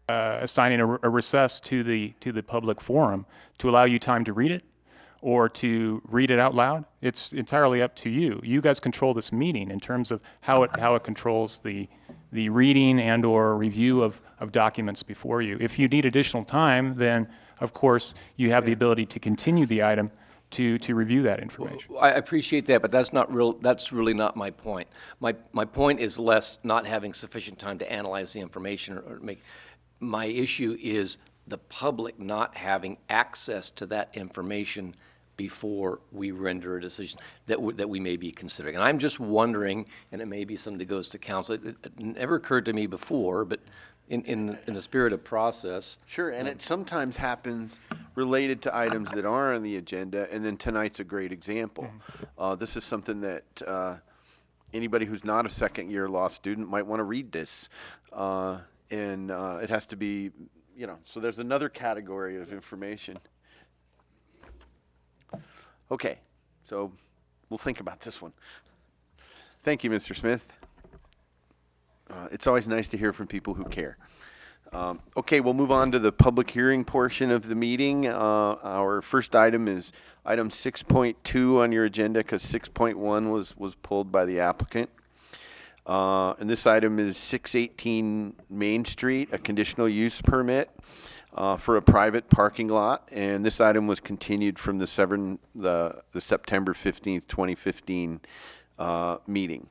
assigning a recess to the public forum to allow you time to read it or to read it out loud. It's entirely up to you. You guys control this meeting in terms of how it controls the reading and or review of documents before you. If you need additional time, then of course you have the ability to continue the item to review that information. Well, I appreciate that, but that's not real. That's really not my point. My point is less not having sufficient time to analyze the information or make. My issue is the public not having access to that information before we render a decision that we may be considering. And I'm just wondering, and it may be something that goes to council. It never occurred to me before, but in the spirit of process. Sure, and it sometimes happens related to items that are on the agenda, and then tonight's a great example. This is something that anybody who's not a second-year law student might want to read this. And it has to be, so there's another category of information. Okay, so we'll think about this one. Thank you, Mr. Smith. It's always nice to hear from people who care. Okay, we'll move on to the public hearing portion of the meeting. Our first item is item 6.2 on your agenda because 6.1 was pulled by the applicant. And this item is 618 Main Street, a conditional use permit for a private parking lot. And this item was continued from the September 15th, 2015 meeting.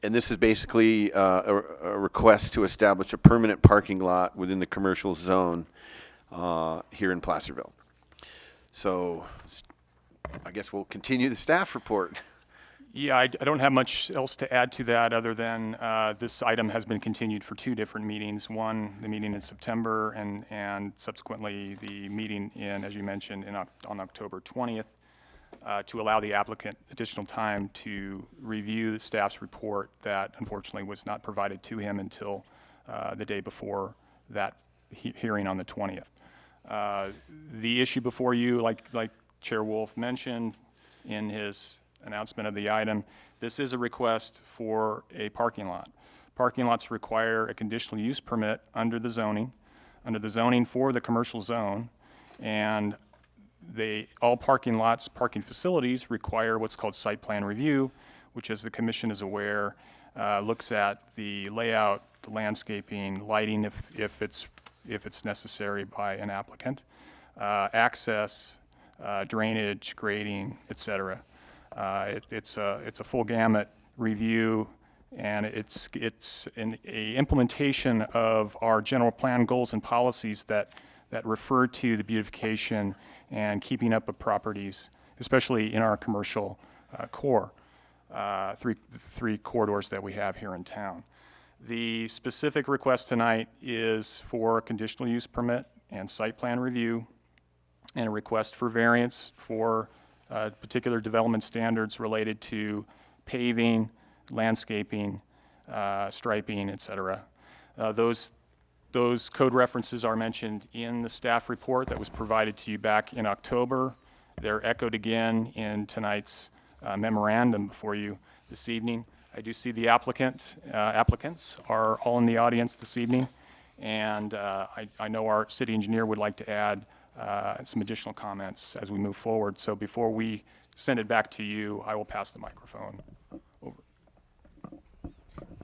And this is basically a request to establish a permanent parking lot within the commercial zone here in Placerville. So I guess we'll continue the staff report. Yeah, I don't have much else to add to that other than this item has been continued for two different meetings. One, the meeting in September, and subsequently the meeting as you mentioned, on October 20th, to allow the applicant additional time to review the staff's report that unfortunately was not provided to him until the day before that hearing on the 20th. The issue before you, like Chair Wolf mentioned in his announcement of the item, this is a request for a parking lot. Parking lots require a conditional use permit under the zoning for the commercial zone, and all parking lots, parking facilities require what's called site plan review, which, as the commission is aware, looks at the layout, the landscaping, lighting if it's necessary by an applicant, access, drainage, grading, etc. It's a full gamut review, and it's an implementation of our general plan goals and policies that refer to the beautification and keeping up of properties, especially in our commercial core, three corridors that we have here in town. The specific request tonight is for a conditional use permit and site plan review, and a request for variance for particular development standards related to paving, landscaping, striping, etc. Those code references are mentioned in the staff report that was provided to you back in October. They're echoed again in tonight's memorandum before you this evening. I do see the applicants are all in the audience this evening, and I know our city engineer would like to add some additional comments as we move forward. So before we send it back to you, I will pass the microphone over.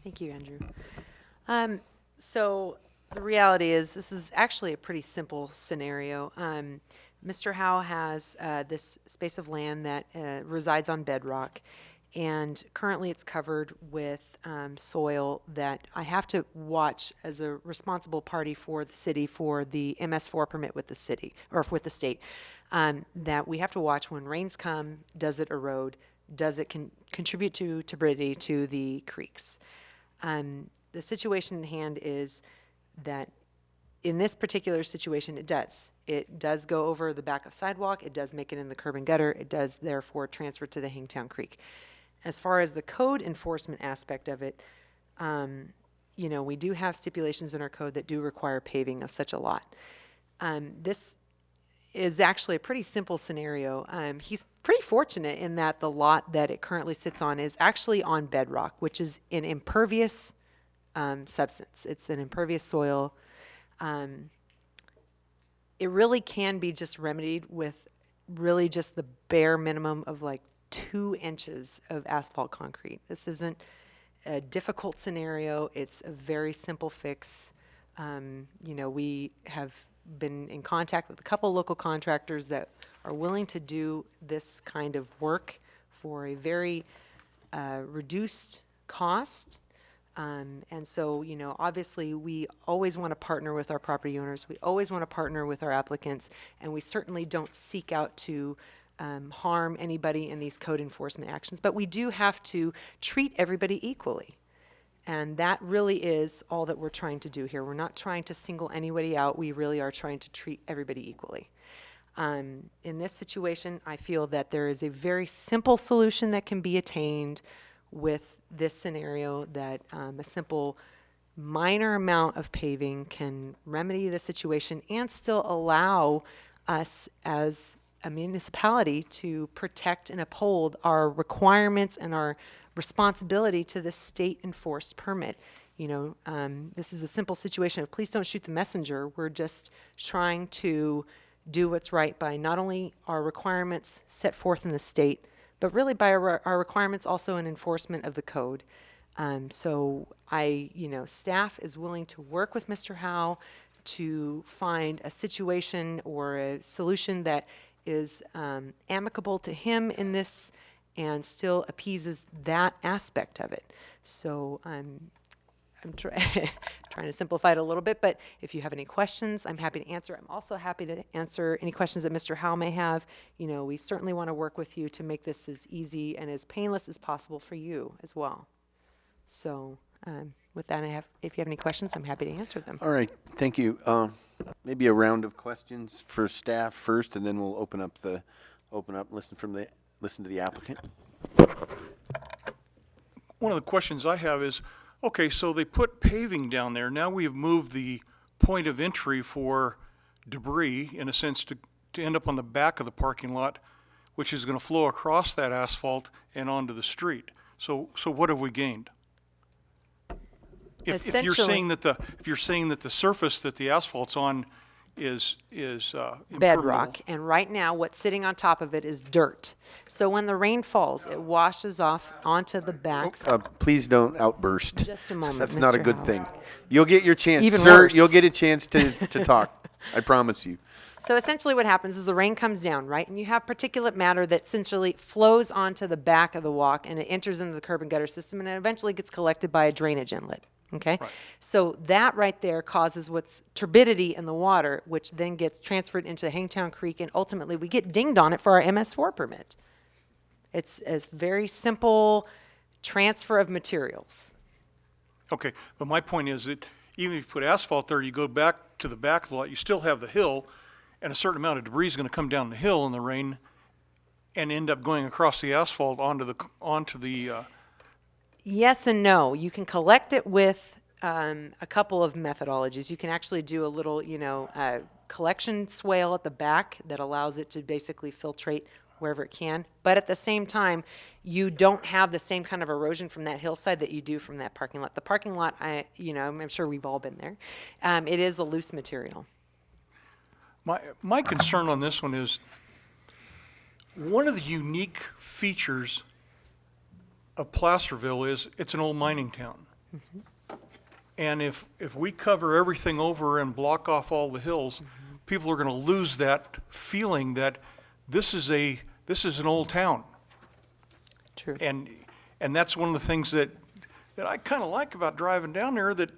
Thank you, Andrew. So the reality is this is actually a pretty simple scenario. Mr. Howe has this space of land that resides on bedrock, and currently it's covered with soil that I have to watch as a responsible party for the city for the MS4 permit with the city, or with the state, that we have to watch when rains come. Does it erode? Does it contribute to turbidity to the creeks? The situation in hand is that in this particular situation, it does. It does go over the back of sidewalk. It does make it in the curb and gutter. It does therefore transfer to the Hangtown Creek. As far as the code enforcement aspect of it, we do have stipulations in our code that do require paving of such a lot. This is actually a pretty simple scenario. He's pretty fortunate in that the lot that it currently sits on is actually on bedrock, which is an impervious substance. It's an impervious soil. it really can be just remedied with really just the bare minimum of like 2 inches of asphalt concrete. This isn't a difficult scenario. It's a very simple fix. You know, we have been in contact with a couple local contractors that are willing to do this kind of work for a very reduced cost. And so, you know, obviously we always want to partner with our property owners. We always want to partner with our applicants, and we certainly don't seek out to harm anybody in these code enforcement actions. But we do have to treat everybody equally. And that really is all that we're trying to do here. We're not trying to single anybody out. We really are trying to treat everybody equally. In this situation, I feel that there is a very simple solution that can be attained with this scenario, that a simple minor amount of paving can remedy the situation and still allow us as a municipality to protect and uphold our requirements and our responsibility to the state enforced permit. You know, this is a simple situation of please don't shoot the messenger. We're just trying to do what's right by not only our requirements set forth in the state, but really by our requirements also in enforcement of the code. So you know, staff is willing to work with Mr. Howe to find a situation or a solution that is amicable to him in this and still appeases that aspect of it. So I'm trying to simplify it a little bit, but if you have any questions, I'm happy to answer. I'm also happy to answer any questions that Mr. Howe may have. You know, we certainly want to work with you to make this as easy and as painless as possible for you as well. So with that, if you have any questions, I'm happy to answer them. All right, thank you. Maybe a round of questions for staff first, and then we'll listen to the applicant. One of the questions I have is, okay, so they put paving down there. Now we have moved the point of entry for debris, in a sense, to end up on the back of the parking lot, which is going to flow across that asphalt and onto the street. So what have we gained? If you're saying that the surface that the asphalt's on is Bedrock, and right now what's sitting on top of it is dirt. So when the rain falls, it washes off onto the backs. Please don't outburst. Just a moment, That's not a Mr. good Howe. thing. You'll get your chance, Even sir. worse. You'll get a chance to talk. I promise you. So essentially what happens is the rain comes down, right? And you have particulate matter that essentially flows onto the back of the walk, and it enters into the curb and gutter system, and it eventually gets collected by a drainage inlet. Okay? Right. So that right there causes what's turbidity in the water, which then gets transferred into Hangtown Creek, and ultimately we get dinged on it for our MS4 permit. It's a very simple transfer of materials. Okay, but my point is that even if you put asphalt there, you go back to the back of the lot, you still have the hill, and a certain amount of debris is going to come down the hill in the rain and end up going across the asphalt onto the Yes and no. You can collect it with a couple of methodologies. You can actually do a little, collection swale at the back that allows it to basically filtrate wherever it can. But at the same time, you don't have the same kind of erosion from that hillside that you do from that parking lot. The parking lot, I'm sure we've all been there. It is a loose material. My concern on this one is one of the unique features of Placerville is it's an old mining town. Mm-hmm. And if we cover everything over and block off all the hills, mm-hmm. people are going to lose that feeling that this is an old town. True. And that's one of the things that I kind of like about driving down there, that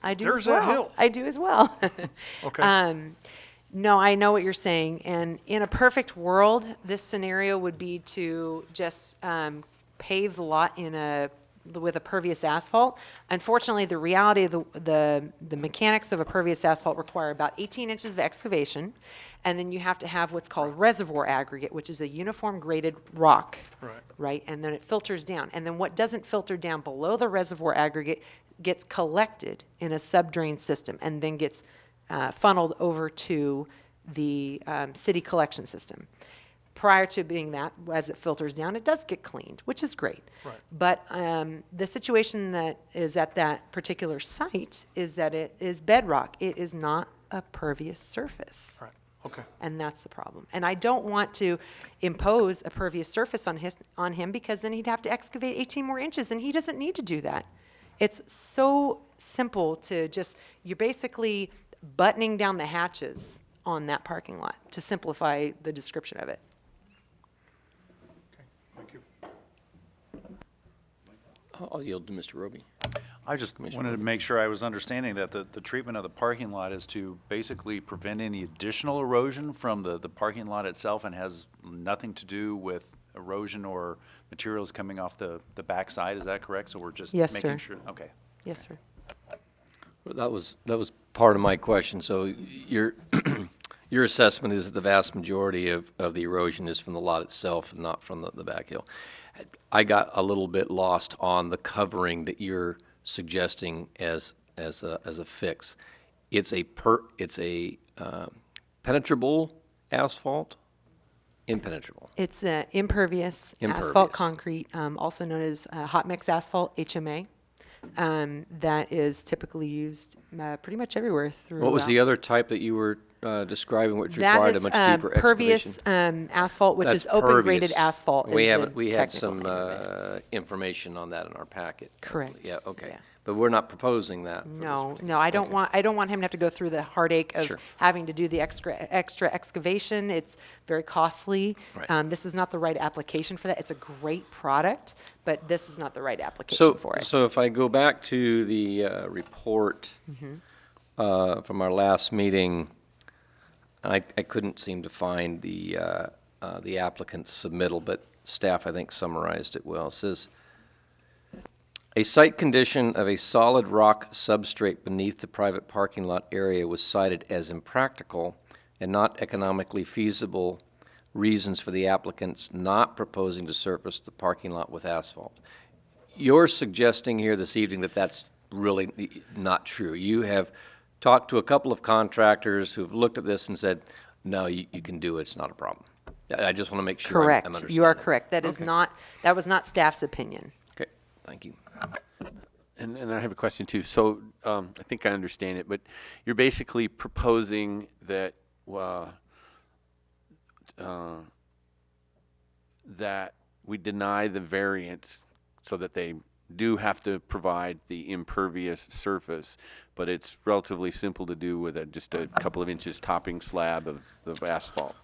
I do there's as well. that hill. I do as well. Okay. No, I know what you're saying. And in a perfect world, this scenario would be to just pave the lot with a pervious asphalt. Unfortunately, the reality of the mechanics of a pervious asphalt require about 18 inches of excavation, and then you have to have what's called reservoir aggregate, which is a uniform graded rock. Right? And then it filters down. And then what doesn't filter down below the reservoir aggregate gets collected in a subdrain system and then gets funneled over to the city collection system. prior to being that, as it filters down, it does get cleaned, which is great. Right. But the situation that is at that particular site is that it is bedrock. It is not a pervious surface. Right, okay. And that's the problem. And I don't want to impose a pervious surface on him, because then he'd have to excavate 18 more inches, and he doesn't need to do that. It's so simple to just, you're basically buttoning down the hatches on that parking lot, to simplify the description of it. Okay, thank you. I'll yield to Mr. Roby. I just wanted to make sure I was understanding that the treatment of the parking lot is to basically prevent any additional erosion from the parking lot itself, and has nothing to do with erosion or materials coming off the backside. Is that correct? So we're just Yes, making sir. sure, okay. Yes, sir. That was part of my question. So your your assessment is that the vast majority of the erosion is from the lot itself and not from the back hill. I got a little bit lost on the covering that you're suggesting as a fix. It's a penetrable asphalt? Impenetrable. It's impervious asphalt Impervious. concrete, also known as hot mix asphalt, HMA, that is typically used pretty much everywhere through. What was the other type that you were describing, which That required is a much deeper pervious excavation? asphalt, which That's is open graded pervious. asphalt. We is have the had technical some name of it. information on that in our packet. Correct. Yeah, okay. Yeah. But we're not proposing that. for this No, particular- no, I don't okay. want him to have to go through the heartache of Sure. having to do the extra excavation. It's very costly. Right. This is not the right application for that. It's a great product, but this is not the right application for it. So if I go back to the report Mm-hmm. from our last meeting, I couldn't seem to find the applicant's submittal, but staff, I think, summarized it well. It says, "A site condition of a solid rock substrate beneath the private parking lot area was cited as impractical and not economically feasible reasons for the applicants not proposing to surface the parking lot with asphalt." You're suggesting here this evening that that's really not true. You have talked to a couple of contractors who've looked at this and said, no, you can do it, it's not a problem. I just want to make sure I'm Correct. understanding. You are correct. That is Okay. not, that was not staff's opinion. Okay, thank you. And I have a question too. So I think I understand it, but you're basically proposing that that we deny the variance so that they do have to provide the impervious surface, but it's relatively simple to do with just a couple of inches topping slab of asphalt.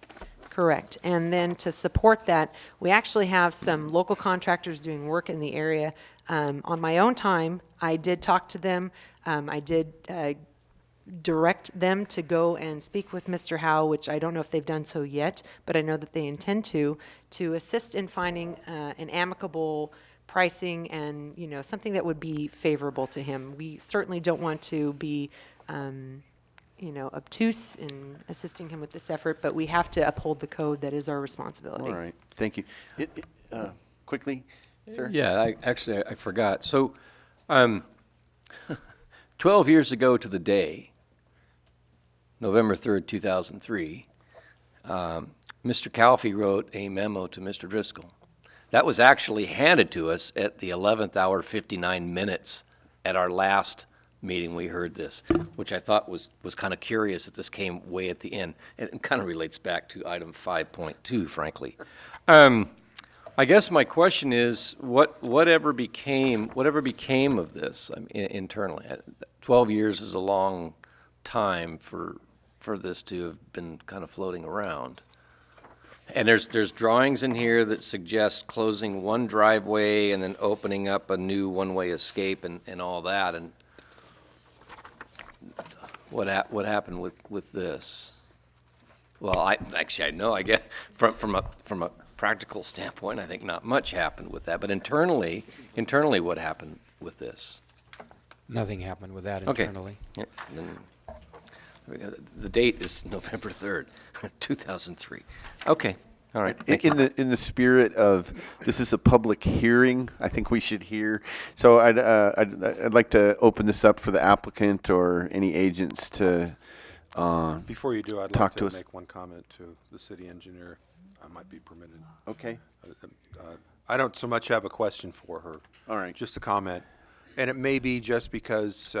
Correct. And then to support that, we actually have some local contractors doing work in the area. On my own time, I did talk to them. I did direct them to go and speak with Mr. Howe, which I don't know if they've done so yet, but I know that they intend to assist in finding an amicable pricing and, something that would be favorable to him. We certainly don't want to be obtuse in assisting him with this effort, but we have to uphold the code. That is our responsibility. All right, thank you. Quickly, sir? Yeah, I forgot. So, 12 years ago to the day, November 3rd, 2003, Mr. Calfee wrote a memo to Mr. Driscoll. That was actually handed to us at the 11th hour, 59 minutes at our last meeting. We heard this, which I thought was kind of curious that this came way at the end. And it kind of relates back to item 5.2, frankly. I guess my question is, whatever became of this internally? 12 years is a long time for this to have been kind of floating around. And there's drawings in here that suggest closing one driveway and then opening up a new one-way escape and all that. And what happened with this? Well, I know. I get from a practical standpoint, I think not much happened with that. But internally, what happened with this? Nothing happened with that Okay. internally. Yeah, then the date is November 3rd, 2003. Okay, all right. Thank you. In the spirit of this is a public hearing, I think we should hear. So I'd like to open this up for the applicant or any agents to Before you do, I'd Talk like to to us. make one comment to the city engineer. I might be permitted. Okay, I don't so much have a question for her. all right. Just a comment. And it may be just because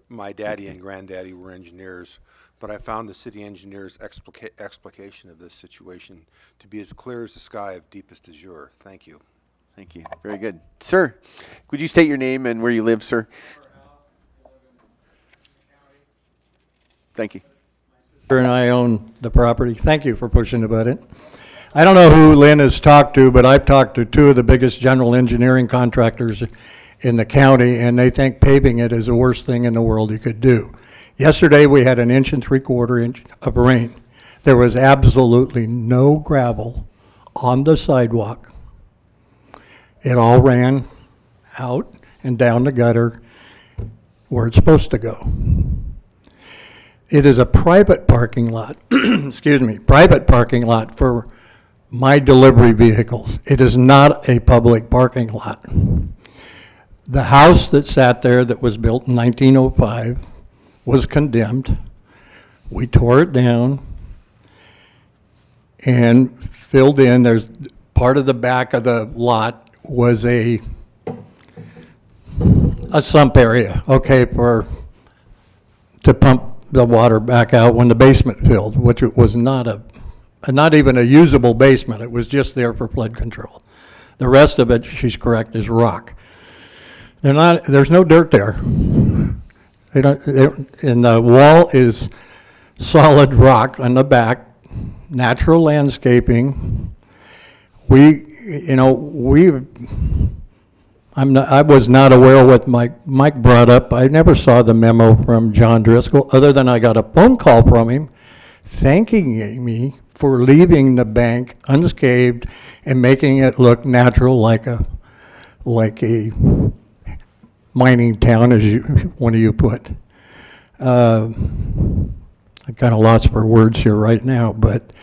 my daddy and granddaddy were engineers, but I found the city engineer's explication of this situation to be as clear as the sky of deepest azure. Thank you. Thank you. Very good. Sir, could you state your name and where you live, sir? Thank you. And I own the property. Thank you for pushing the button. I don't know who Lynn has talked to, but I've talked to two of the biggest general engineering contractors in the county, and they think paving it is the worst thing in the world you could do. Yesterday, we had 1 3/4 inch of rain. There was absolutely no gravel on the sidewalk. It all ran out and down the gutter where it's supposed to go. It is a private parking lot, excuse me, private parking lot for my delivery vehicles. It is not a public parking lot. The house that sat there that was built in 1905 was condemned. We tore it down and filled in. There's part of the back of the lot was a sump area, okay, to pump the water back out when the basement filled, which was not even a usable basement. It was just there for flood control. The rest of it, she's correct, is rock. There's no dirt there. And the wall is solid rock on the back, natural landscaping. I was not aware of what Mike brought up. I never saw the memo from John Driscoll, other than I got a phone call from him thanking me for leaving the bank unscathed and making it look natural like a mining town, as one of you put. I kind of lost for words here right now, but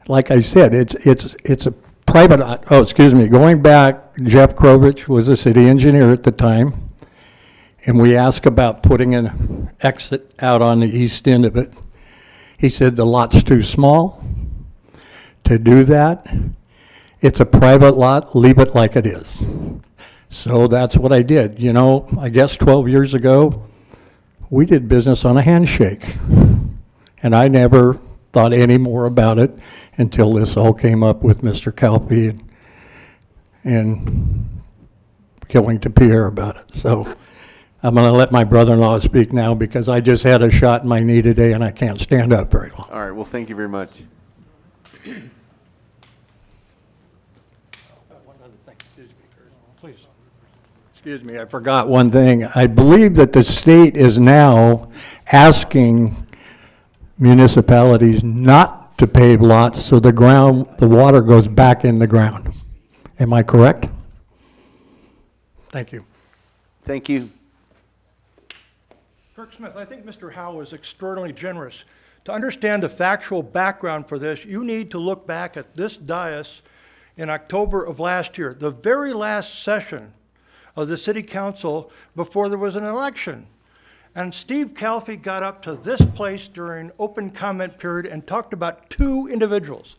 like I said, it's a private. Oh, excuse me. Going back, Jeff Krovich was a city engineer at the time, and we asked about putting an exit out on the east end of it. He said the lot's too small to do that. It's a private lot, leave it like it is. So that's what I did. I guess 12 years ago, we did business on a handshake. And I never thought any more about it until this all came up with Mr. Calpe and going to Pierre about it. So I'm going to let my brother-in-law speak now because I just had a shot in my knee today and I can't stand up very well. All right, well, thank you very much. Please. Excuse me, I forgot one thing. I believe that the state is now asking municipalities not to pave lots so the water goes back in the ground. Am I correct? Thank you. Thank you. Kirk Smith, I think Mr. Howe is extraordinarily generous. To understand the factual background for this, you need to look back at this dais in October of last year, the very last session of the city council before there was an election. And Steve Calfe got up to this place during open comment period and talked about two individuals.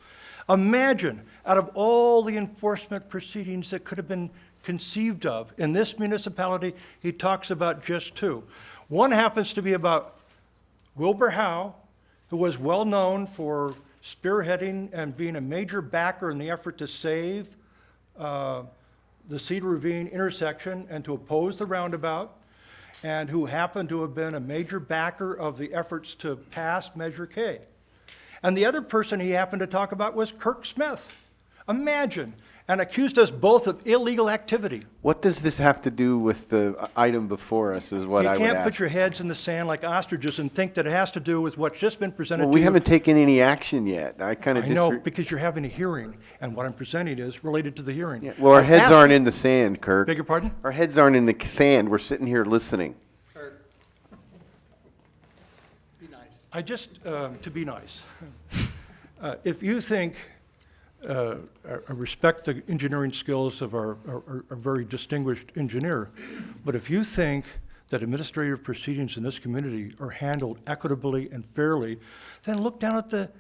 Imagine, out of all the enforcement proceedings that could have been conceived of in this municipality, he talks about just two. One happens to be about Wilbur Howe, who was well known for spearheading and being a major backer in the effort to save the Cedar Ravine intersection and to oppose the roundabout, and who happened to have been a major backer of the efforts to pass Measure K. And the other person he happened to talk about was Kirk Smith. Imagine, and accused us both of illegal activity. What does this have to do with the item before us is what I would ask. You can't put your heads in the sand like ostriches and think that it has to do with what's just been presented to you. Well, we haven't taken any action yet. I kind of I know, because you're having a hearing, and what I'm presenting is related to the hearing. Yeah, well, our heads Ask- aren't in the sand, Kirk. Beg your pardon? Our heads aren't in the sand. We're sitting here listening. I just, to be nice, if you think, I respect the engineering skills of our very distinguished engineer, but if you think that administrative proceedings in this community are handled equitably and fairly, then look down at the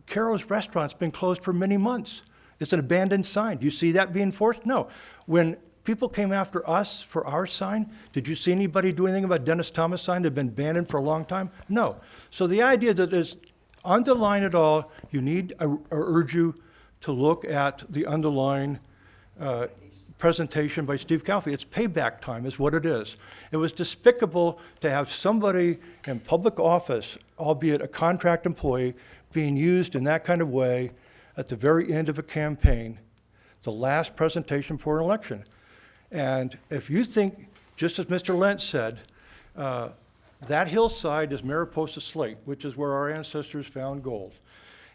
Caro's restaurant's been closed for many months. It's an abandoned sign. Do you see that being enforced? No. When people came after us for our sign, did you see anybody do anything about Dennis Thomas' sign that had been abandoned for a long time? No. So the idea that is underlying it all, you need, I urge you to look at the underlying presentation by Steve Calfee. It's payback time is what it is. It was despicable to have somebody in public office, albeit a contract employee, being used in that kind of way at the very end of a campaign, the last presentation for an election. And if you think, just as Mr. Lentz said, that hillside is Mariposa Slate, which is where our ancestors found gold.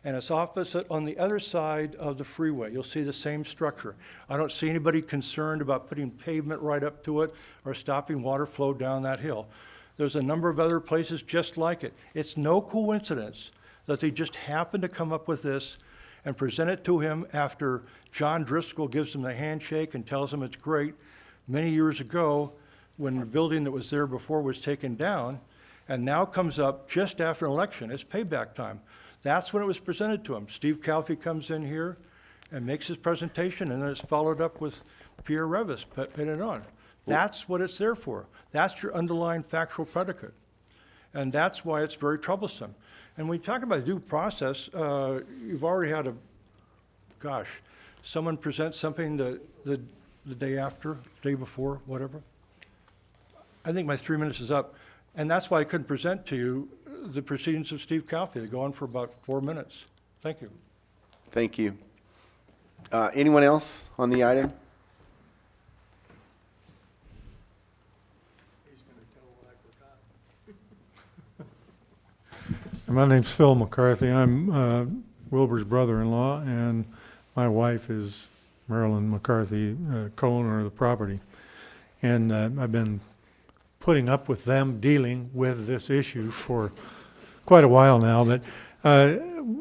And it's opposite on the other side of the freeway. You'll see the same structure. I don't see anybody concerned about putting pavement right up to it or stopping water flow down that hill. There's a number of other places just like it. It's no coincidence that they just happened to come up with this and present it to him after John Driscoll gives him the handshake and tells him it's great many years ago when the building that was there before was taken down, and now comes up just after an election. It's payback time. That's when it was presented to him. Steve Calfee comes in here and makes his presentation, and then it's followed up with Pierre Revis putting it on. That's what it's there for. That's your underlying factual predicate. And that's why it's very troublesome. And when you talk about due process, you've already had someone present something the day after, day before, whatever. I think my 3 minutes is up. And that's why I couldn't present to you the proceedings of Steve Calfee. They go on for about 4 minutes. Thank you. Thank you. Anyone else on the item? My name's Phil McCarthy. I'm Wilbur's brother-in-law, and my wife is Marilyn McCarthy, co-owner of the property. And I've been putting up with them dealing with this issue for quite a while now. But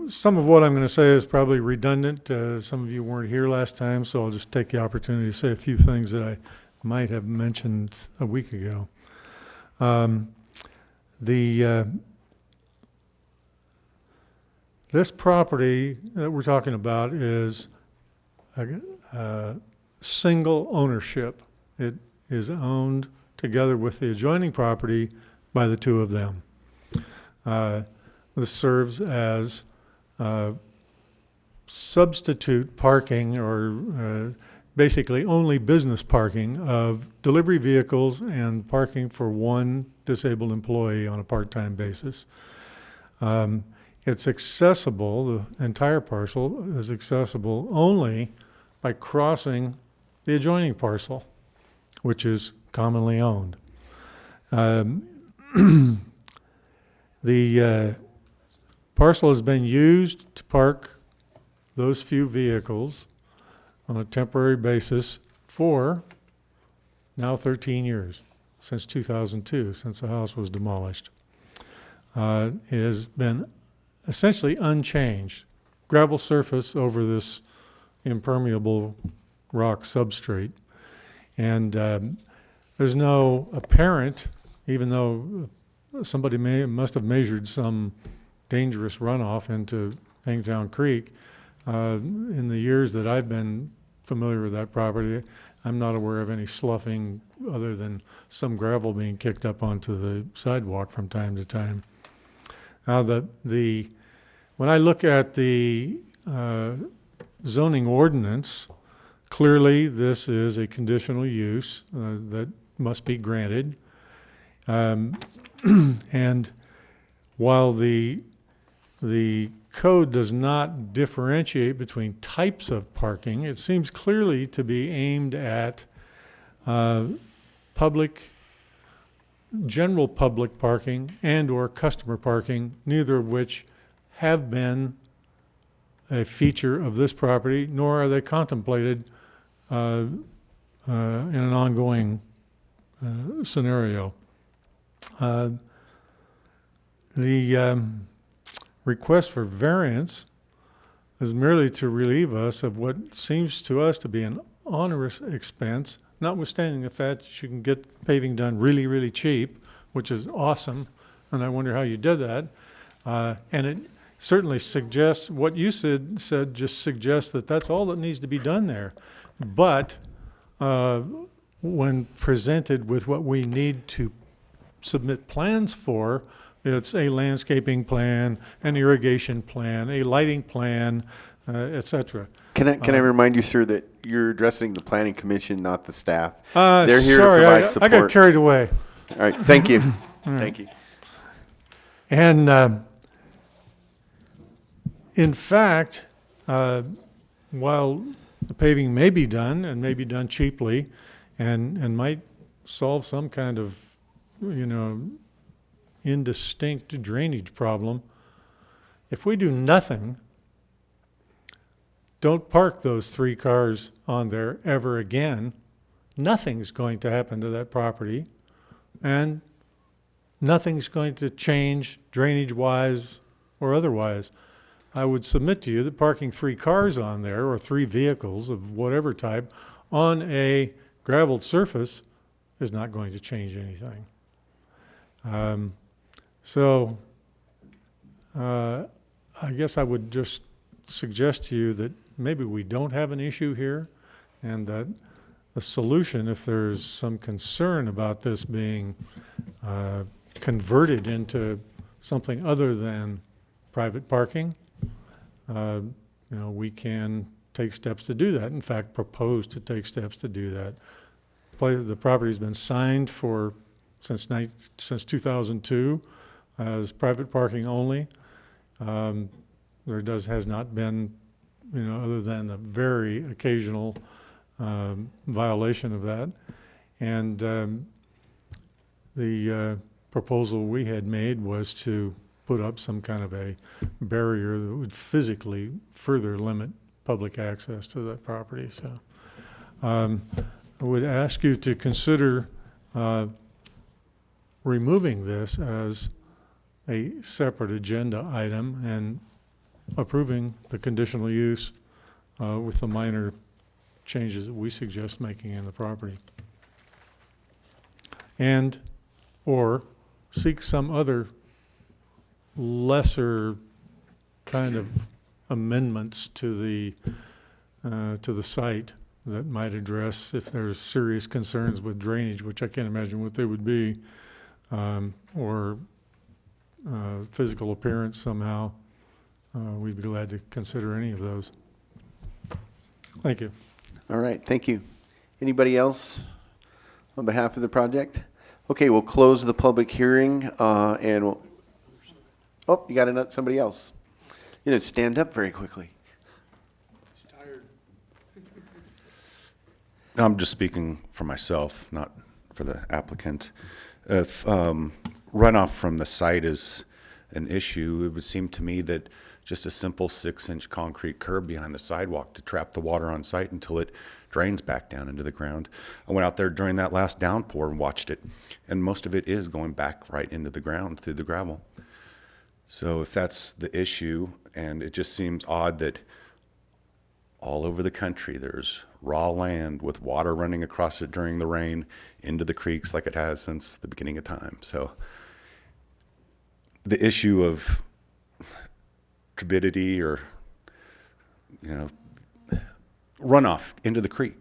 some of what I'm going to say is probably redundant. Some of you weren't here last time, so I'll just take the opportunity to say a few things that I might have mentioned a week ago. This property that we're talking about is a single ownership. It is owned together with the adjoining property by the two of them. This serves as substitute parking, or basically only business parking of delivery vehicles and parking for one disabled employee on a part-time basis. It's accessible, the entire parcel is accessible only by crossing the adjoining parcel, which is commonly owned. The parcel has been used to park those few vehicles on a temporary basis for now 13 years, since 2002, since the house was demolished. It has been essentially unchanged. Gravel surface over this impermeable rock substrate. And there's no apparent, even though somebody must have measured some dangerous runoff into Hangtown Creek. In the years that I've been familiar with that property, I'm not aware of any sloughing other than some gravel being kicked up onto the sidewalk from time to time. Now, when I look at the zoning ordinance, clearly this is a conditional use that must be granted. And while the code does not differentiate between types of parking, it seems clearly to be aimed at general public parking and or customer parking, neither of which have been a feature of this property, nor are they contemplated in an ongoing scenario. The request for variance is merely to relieve us of what seems to us to be an onerous expense notwithstanding the fact that you can get paving done really, really cheap, which is awesome, and I wonder how you did that. And it certainly suggests, what you said just suggests that that's all that needs to be done there. But when presented with what we need to submit plans for, it's a landscaping plan, an irrigation plan, a lighting plan, et cetera. Can I remind you, sir, that you're addressing the planning commission, not the staff? Sorry, They're here to provide support. I got carried away. All right, thank you. Thank you. And in fact, while the paving may be done and may be done cheaply and might solve some kind of, indistinct drainage problem, if we do nothing, don't park those 3 cars on there ever again, nothing's going to happen to that property, and nothing's going to change drainage-wise or otherwise. I would submit to you that parking 3 cars on there, or 3 vehicles of whatever type, on a graveled surface is not going to change anything. So I guess I would just suggest to you that maybe we don't have an issue here, and that the solution, if there's some concern about this being converted into something other than private parking, we can take steps to do that. In fact, propose to take steps to do that. The property's been signed for since 2002 as private parking only. There has not been, other than a very occasional violation of that. And the proposal we had made was to put up some kind of a barrier that would physically further limit public access to that property. So I would ask you to consider removing this as a separate agenda item and approving the conditional use with the minor changes that we suggest making in the property. And or seek some other lesser kind of amendments to the site that might address if there's serious concerns with drainage, which I can't imagine what they would be, or physical appearance somehow. We'd be glad to consider any of those. Thank you. All right, thank you. Anybody else on behalf of the project? Okay, we'll close the public hearing, and we'll, oh, you got somebody else. You didn't stand up very quickly. I'm just speaking for myself, not for the applicant. If runoff from the site is an issue, it would seem to me that just a simple 6-inch concrete curb behind the sidewalk to trap the water on site until it drains back down into the ground. I went out there during that last downpour and watched it, and most of it is going back right into the ground through the gravel. So if that's the issue, and it just seems odd that all over the country there's raw land with water running across it during the rain into the creeks like it has since the beginning of time. So the issue of turbidity or runoff into the creek,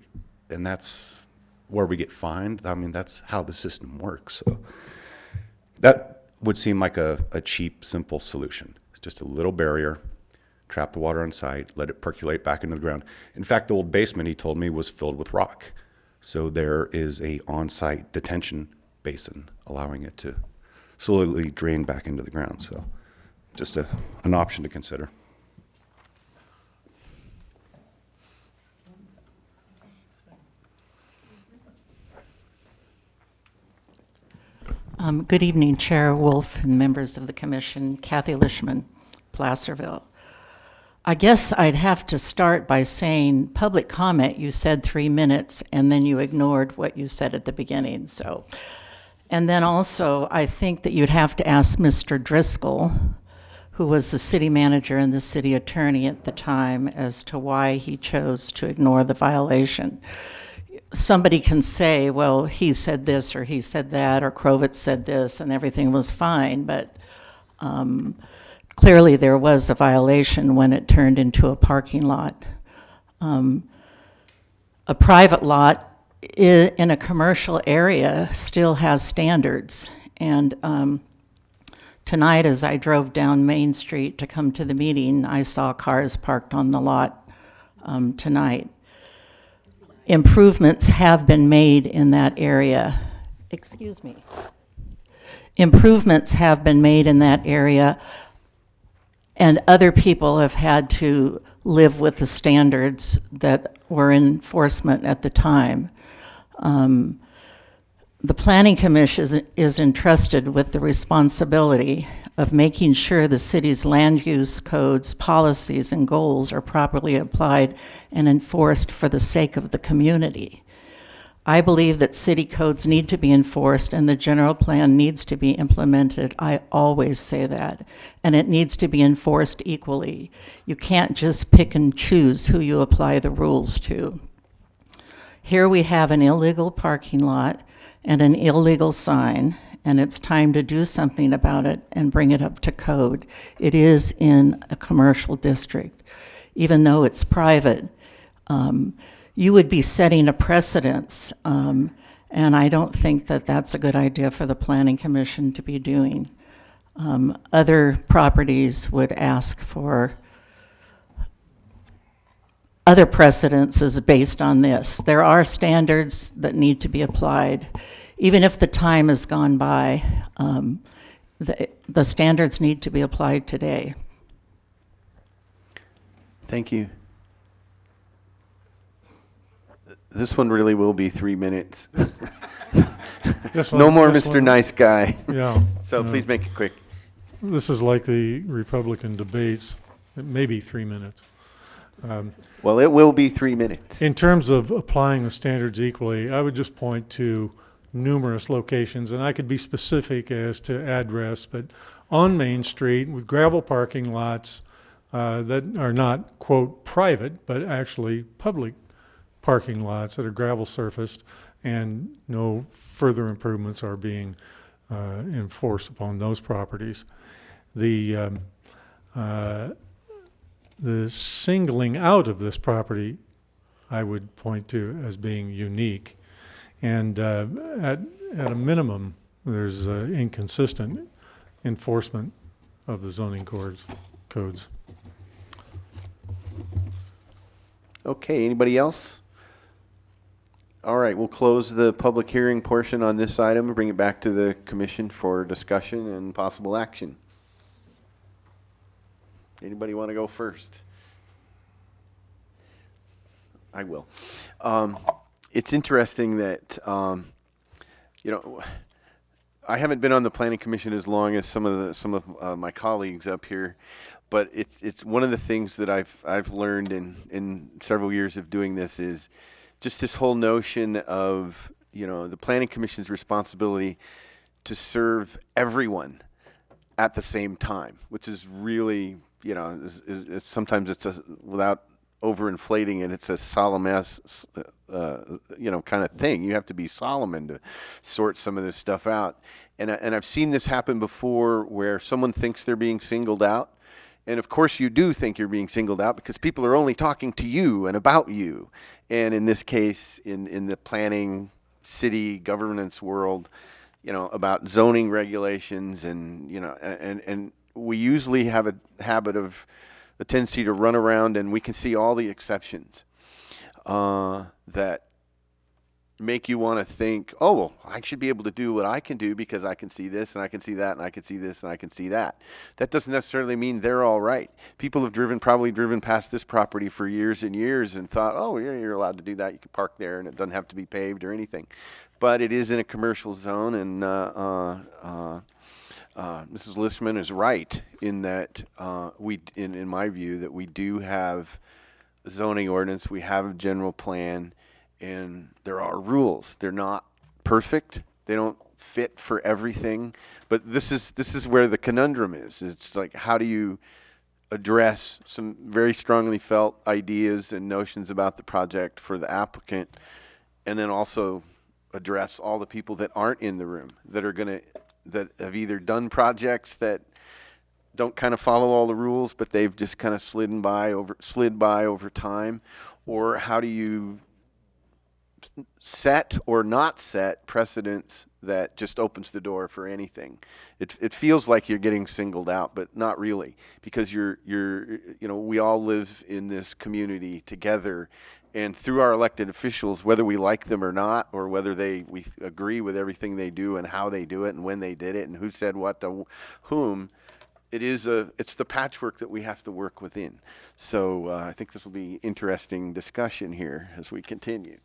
and that's where we get fined. I mean, that's how the system works. So that would seem like a cheap, simple solution. It's just a little barrier, trap the water on site, let it percolate back into the ground. In fact, the old basement, he told me, was filled with rock. So there is a on-site detention basin allowing it to slowly drain back into the ground. So just an option to consider. Good evening, Chair Wolf and members of the Commission. Kathy Lishman, Placerville. I guess I'd have to start by saying public comment, you said 3 minutes, and then you ignored what you said at the beginning. And then also, I think that you'd have to ask Mr. Driscoll, who was the city manager and the city attorney at the time, as to why he chose to ignore the violation. somebody can say, well, he said this or he said that, or Krovitz said this, and everything was fine, but clearly there was a violation when it turned into a parking lot. A private lot in a commercial area still has standards. And tonight, as I drove down Main Street to come to the meeting, I saw cars parked on the lot tonight. Improvements have been made in that area. Excuse me. Improvements have been made in that area, and other people have had to live with the standards that were in enforcement at the time. The Planning Commission is entrusted with the responsibility of making sure the city's land use codes, policies, and goals are properly applied and enforced for the sake of the community. I believe that city codes need to be enforced and the general plan needs to be implemented. I always say that. And it needs to be enforced equally. You can't just pick and choose who you apply the rules to. Here we have an illegal parking lot and an illegal sign, and it's time to do something about it and bring it up to code. It is in a commercial district. Even though it's private, you would be setting a precedence, and I don't think that that's a good idea for the Planning Commission to be doing. Other properties would ask for other precedences based on this. There are standards that need to be applied. Even if the time has gone by, the standards need to be applied today. Thank you. This one really will be 3 minutes. No more Mr. Nice Guy. Yeah. So please make it quick. This is like the Republican debates. It may be 3 minutes. Well, it will be 3 minutes. In terms of applying the standards equally, I would just point to numerous locations, and I could be specific as to address, but on Main Street with gravel parking lots that are not, quote, private, but actually public parking lots that are gravel surfaced, and no further improvements are being enforced upon those properties. The singling out of this property, I would point to as being unique. And at a minimum, there's inconsistent enforcement of the zoning codes. Okay, anybody else? All right, we'll close the public hearing portion on this item and bring it back to the commission for discussion and possible action. Anybody want to go first? I will. It's interesting that, you know, I haven't been on the Planning Commission as long as some of my colleagues up here, but it's one of the things that I've learned in several years of doing this is just this whole notion of, you know, the Planning Commission's responsibility to serve everyone at the same time, which is really, you know, sometimes it's without overinflating it, it's a solemn ass, you know, kind of thing. You have to be Solomon to sort some of this stuff out. And I've seen this happen before where someone thinks they're being singled out. And of course you do think you're being singled out because people are only talking to you and about you. And in this case, in the planning, city governance world, you know, about zoning regulations and, you know, and we usually have a habit of a tendency to run around and we can see all the exceptions that make you want to think, oh, well, I should be able to do what I can do because I can see this and I can see that and I can see this and I can see that. That doesn't necessarily mean they're all right. People have probably driven past this property for years and years and thought, oh, yeah, you're allowed to do that. You can park there and it doesn't have to be paved or anything. But it is in a commercial zone, and Mrs. Listman is right in that in my view, that we do have a zoning ordinance, we have a general plan, and there are rules. They're not perfect. They don't fit for everything. But this is where the conundrum is. It's like, how do you address some very strongly felt ideas and notions about the project for the applicant and then also address all the people that aren't in the room that have either done projects that don't kind of follow all the rules, but they've just kind of slid by over time, or how do you set or not set precedents that just opens the door for anything? It feels like you're getting singled out, but not really, because we all live in this community together, and through our elected officials, whether we like them or not, or whether we agree with everything they do and how they do it and when they did it and who said what to whom, it's the patchwork that we have to work within. So I think this will be interesting discussion here as we continue.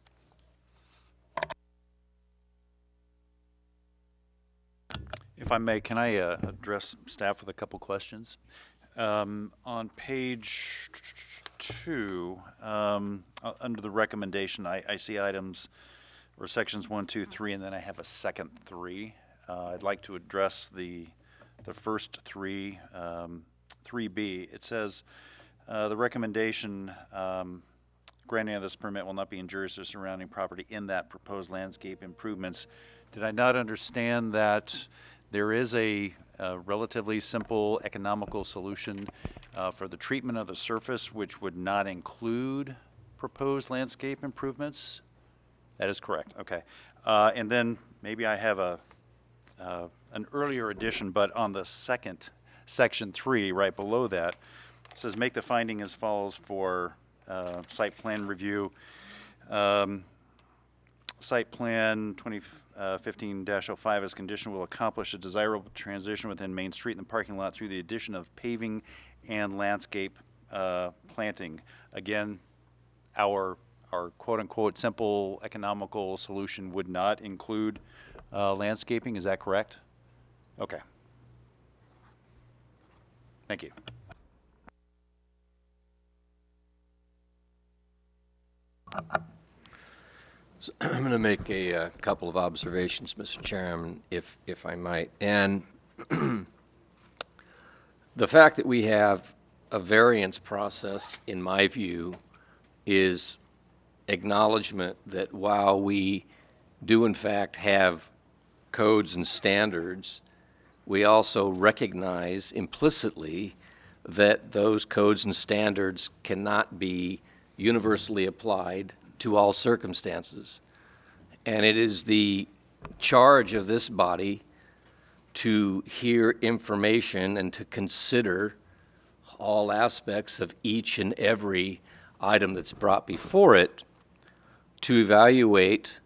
If I may, can I address staff with a couple questions? On page 2, under the recommendation, I see items or sections 1, 2, 3, and then I have a second 3. I'd like to address the first 3, 3B. It says the recommendation granting of this permit will not be injurious to surrounding property in that proposed landscape improvements. Did I not understand that there is a relatively simple economical solution for the treatment of the surface, which would not include proposed landscape improvements? That is correct. Okay. And then maybe I have an earlier addition, but on the second, section 3, right below that, it says make the finding as follows for site plan review. Site plan 2015-05 as condition will accomplish a desirable transition within Main Street and the parking lot through the addition of paving and landscape planting. Again, our quote-unquote simple economical solution would not include landscaping. Is that correct? Okay. Thank you. So I'm going to make a couple of observations, Mr. Chairman, if I might. And the fact that we have a variance process, in my view, is acknowledgement that while we do in fact have codes and standards, we also recognize implicitly that those codes and standards cannot be universally applied to all circumstances. And it is the charge of this body to hear information and to consider all aspects of each and every item that's brought before it, to evaluate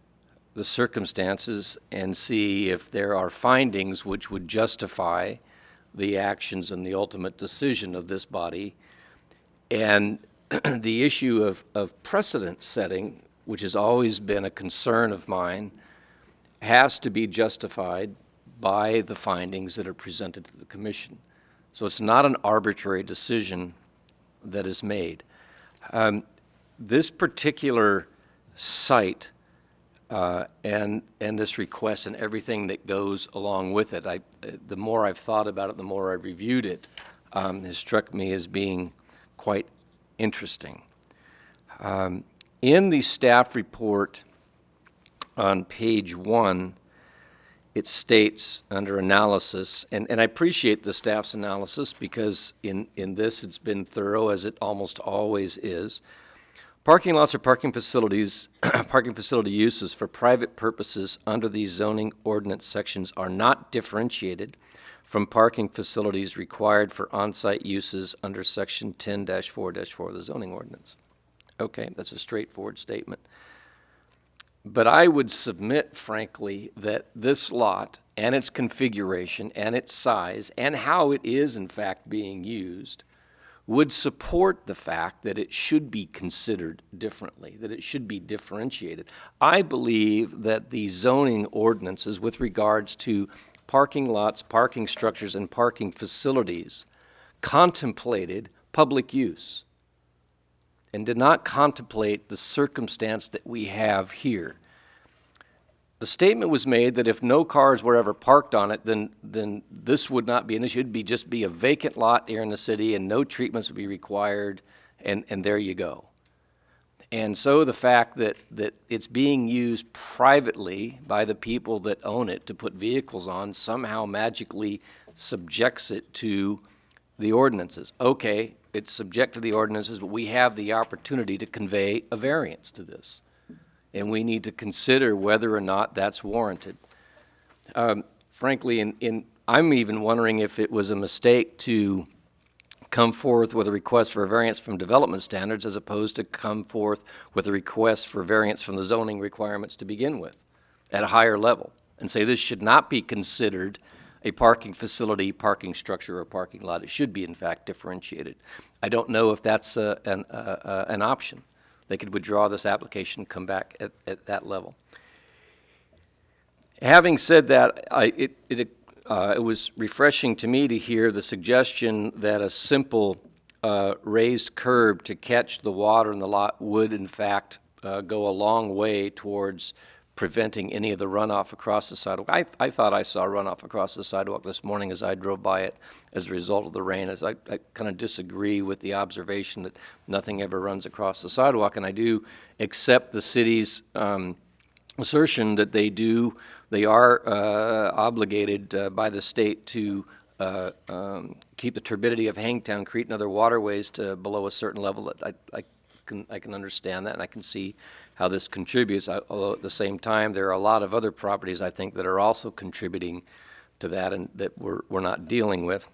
the circumstances and see if there are findings which would justify the actions and the ultimate decision of this body. And the issue of precedent setting, which has always been a concern of mine, has to be justified by the findings that are presented to the Commission. So it's not an arbitrary decision that is made. This particular site and this request and everything that goes along with it, the more I've thought about it, the more I've reviewed it, has struck me as being quite interesting. In the staff report on page 1, it states under analysis, and I appreciate the staff's analysis because in this it's been thorough, as it almost always is. Parking lots or parking facilities, parking facility uses for private purposes under these zoning ordinance sections are not differentiated from parking facilities required for on-site uses under section 10-4-4 of the zoning ordinance. Okay, that's a straightforward statement. But I would submit, frankly, that this lot and its configuration and its size and how it is in fact being used would support the fact that it should be considered differently, that it should be differentiated. I believe that the zoning ordinances with regards to parking lots, parking structures, and parking facilities contemplated public use and did not contemplate the circumstance that we have here. The statement was made that if no cars were ever parked on it, then this would not be an issue. It would just be a vacant lot here in the city and no treatments would be required, and there you go. And so the fact that it's being used privately by the people that own it to put vehicles on somehow magically subjects it to the ordinances. Okay, it's subject to the ordinances, but we have the opportunity to convey a variance to this. And we need to consider whether or not that's warranted. Frankly, I'm even wondering if it was a mistake to come forth with a request for a variance from development standards as opposed to come forth with a request for variance from the zoning requirements to begin with at a higher level and say this should not be considered a parking facility, parking structure, or parking lot. It should be, in fact, differentiated. I don't know if that's an option. They could withdraw this application and come back at that level. Having said that, it was refreshing to me to hear the suggestion that a simple raised curb to catch the water in the lot would, in fact, go a long way towards preventing any of the runoff across the sidewalk. I thought I saw runoff across the sidewalk this morning as I drove by it as a result of the rain. I kind of disagree with the observation that nothing ever runs across the sidewalk, and I do accept the city's assertion that they are obligated by the state to keep the turbidity of Hangtown Creek and other waterways to below a certain level. I can understand that, and I can see how this contributes, although at the same time, there are a lot of other properties, I think, that are also contributing to that and that we're not dealing with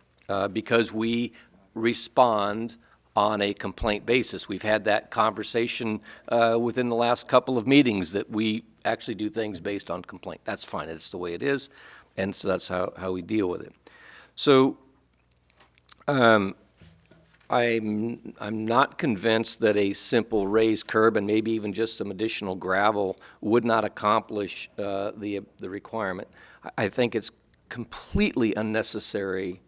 because we respond on a complaint basis. We've had that conversation within the last couple of meetings that we actually do things based on complaint. That's fine. It's the way it is, and so that's how we deal with it. So I'm not convinced that a simple raised curb and maybe even just some additional gravel would not accomplish the requirement. I think it's completely unnecessary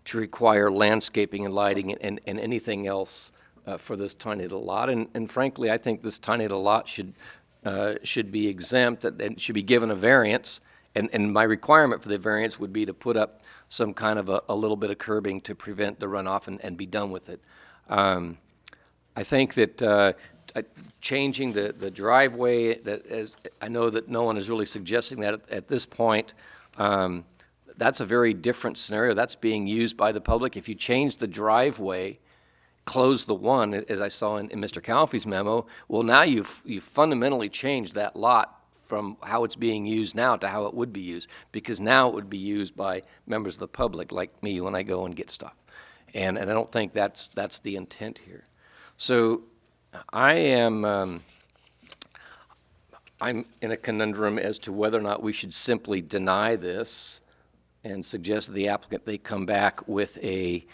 to require landscaping and lighting and anything else for this tiny little lot. And frankly, I think this tiny little lot should be exempt and should be given a variance. And my requirement for the variance would be to put up some kind of a little bit of curbing to prevent the runoff and be done with it. I think that changing the driveway, I know that no one is really suggesting that at this point. That's a very different scenario. That's being used by the public. If you change the driveway, close the one, as I saw in Mr. Calfee's memo, well, now you've fundamentally changed that lot from how it's being used now to how it would be used, because now it would be used by members of the public like me when I go and get stuff. And I don't think that's the intent here. So I'm in a conundrum as to whether or not we should simply deny this and suggest to the applicant they come back with a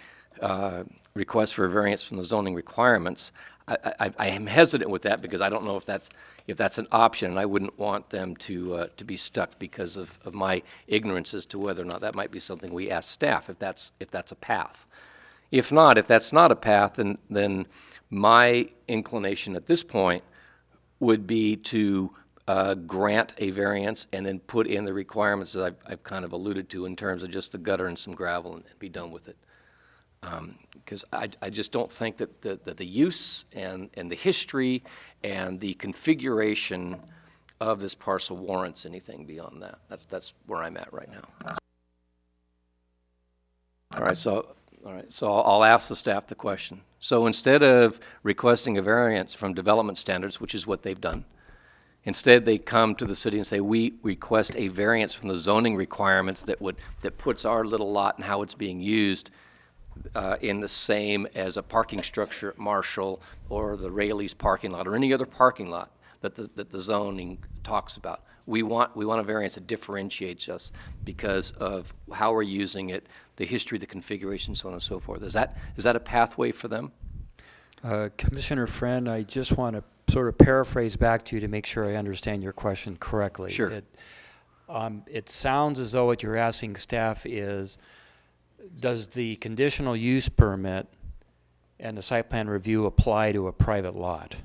request for a variance from the zoning requirements. I am hesitant with that because I don't know if that's an option, and I wouldn't want them to be stuck because of my ignorance as to whether or not that might be something we ask staff if that's a path. If that's not a path, then my inclination at this point would be to grant a variance and then put in the requirements that I've kind of alluded to in terms of just the gutter and some gravel and be done with it. Because I just don't think that the use and the history and the configuration of this parcel warrants anything beyond that. That's where I'm at right now. All right, so I'll ask the staff the question. So instead of requesting a variance from development standards, which is what they've done, instead they come to the city and say, we request a variance from the zoning requirements that puts our little lot and how it's being used in the same as a parking structure at Marshall or the Rayleigh's parking lot or any other parking lot that the zoning talks about. We want a variance that differentiates us because of how we're using it, the history, the configuration, so on and so forth. Is that a pathway for them? Commissioner Friend, I just want to sort of paraphrase back to you to make sure I understand your question correctly. Sure. It sounds as though what you're asking staff is, does the conditional use permit and the site plan review apply to a private lot?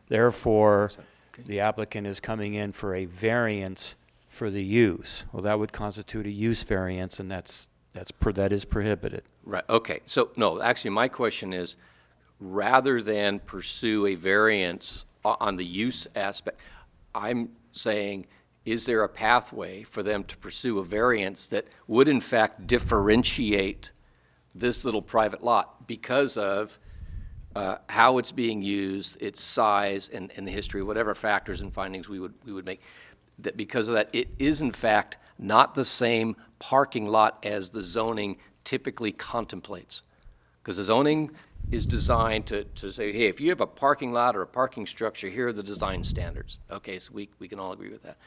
Therefore, the applicant is coming in for a variance for the use. Well, that would constitute a use variance, and that is prohibited. Right, okay. So, no, actually, my question is, rather than pursue a variance on the use aspect. I'm saying, is there a pathway for them to pursue a variance that would in fact differentiate this little private lot because of how it's being used, its size, and the history, whatever factors and findings we would make, that because of that, it is in fact not the same parking lot as the zoning typically contemplates. Because the zoning is designed to say, hey, if you have a parking lot or a parking structure, here are the design standards. Okay, so we can all agree with that.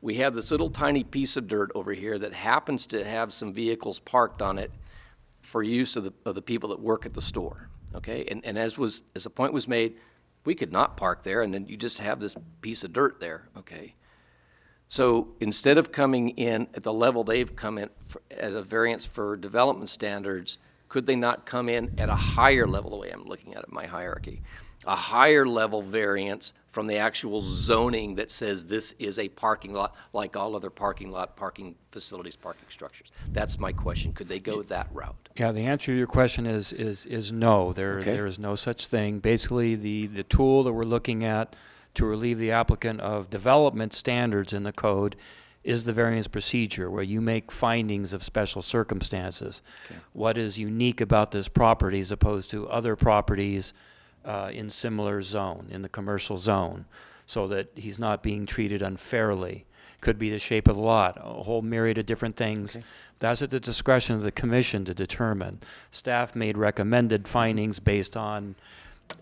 We have this little tiny piece of dirt over here that happens to have some vehicles parked on it for use of the people that work at the store. Okay, and as a point was made, we could not park there, and then you just have this piece of dirt there. Okay, so instead of coming in at the level they've come in as a variance for development standards, could they not come in at a higher level, the way I'm looking at it, my hierarchy, a higher level variance from the actual zoning that says this is a parking lot like all other parking facilities, parking structures? That's my question. Could they go that route? Yeah, the answer to your question is no. There is no such thing. Basically, the tool that we're looking at to relieve the applicant of development standards in the code is the variance procedure, where you make findings of special circumstances. Okay. What is unique about this property as opposed to other properties in similar zone, in the commercial zone, so that he's not being treated unfairly. Could be the shape of the lot, a whole myriad of different things. Okay. That's at the discretion of the commission to determine. Staff made recommended findings based on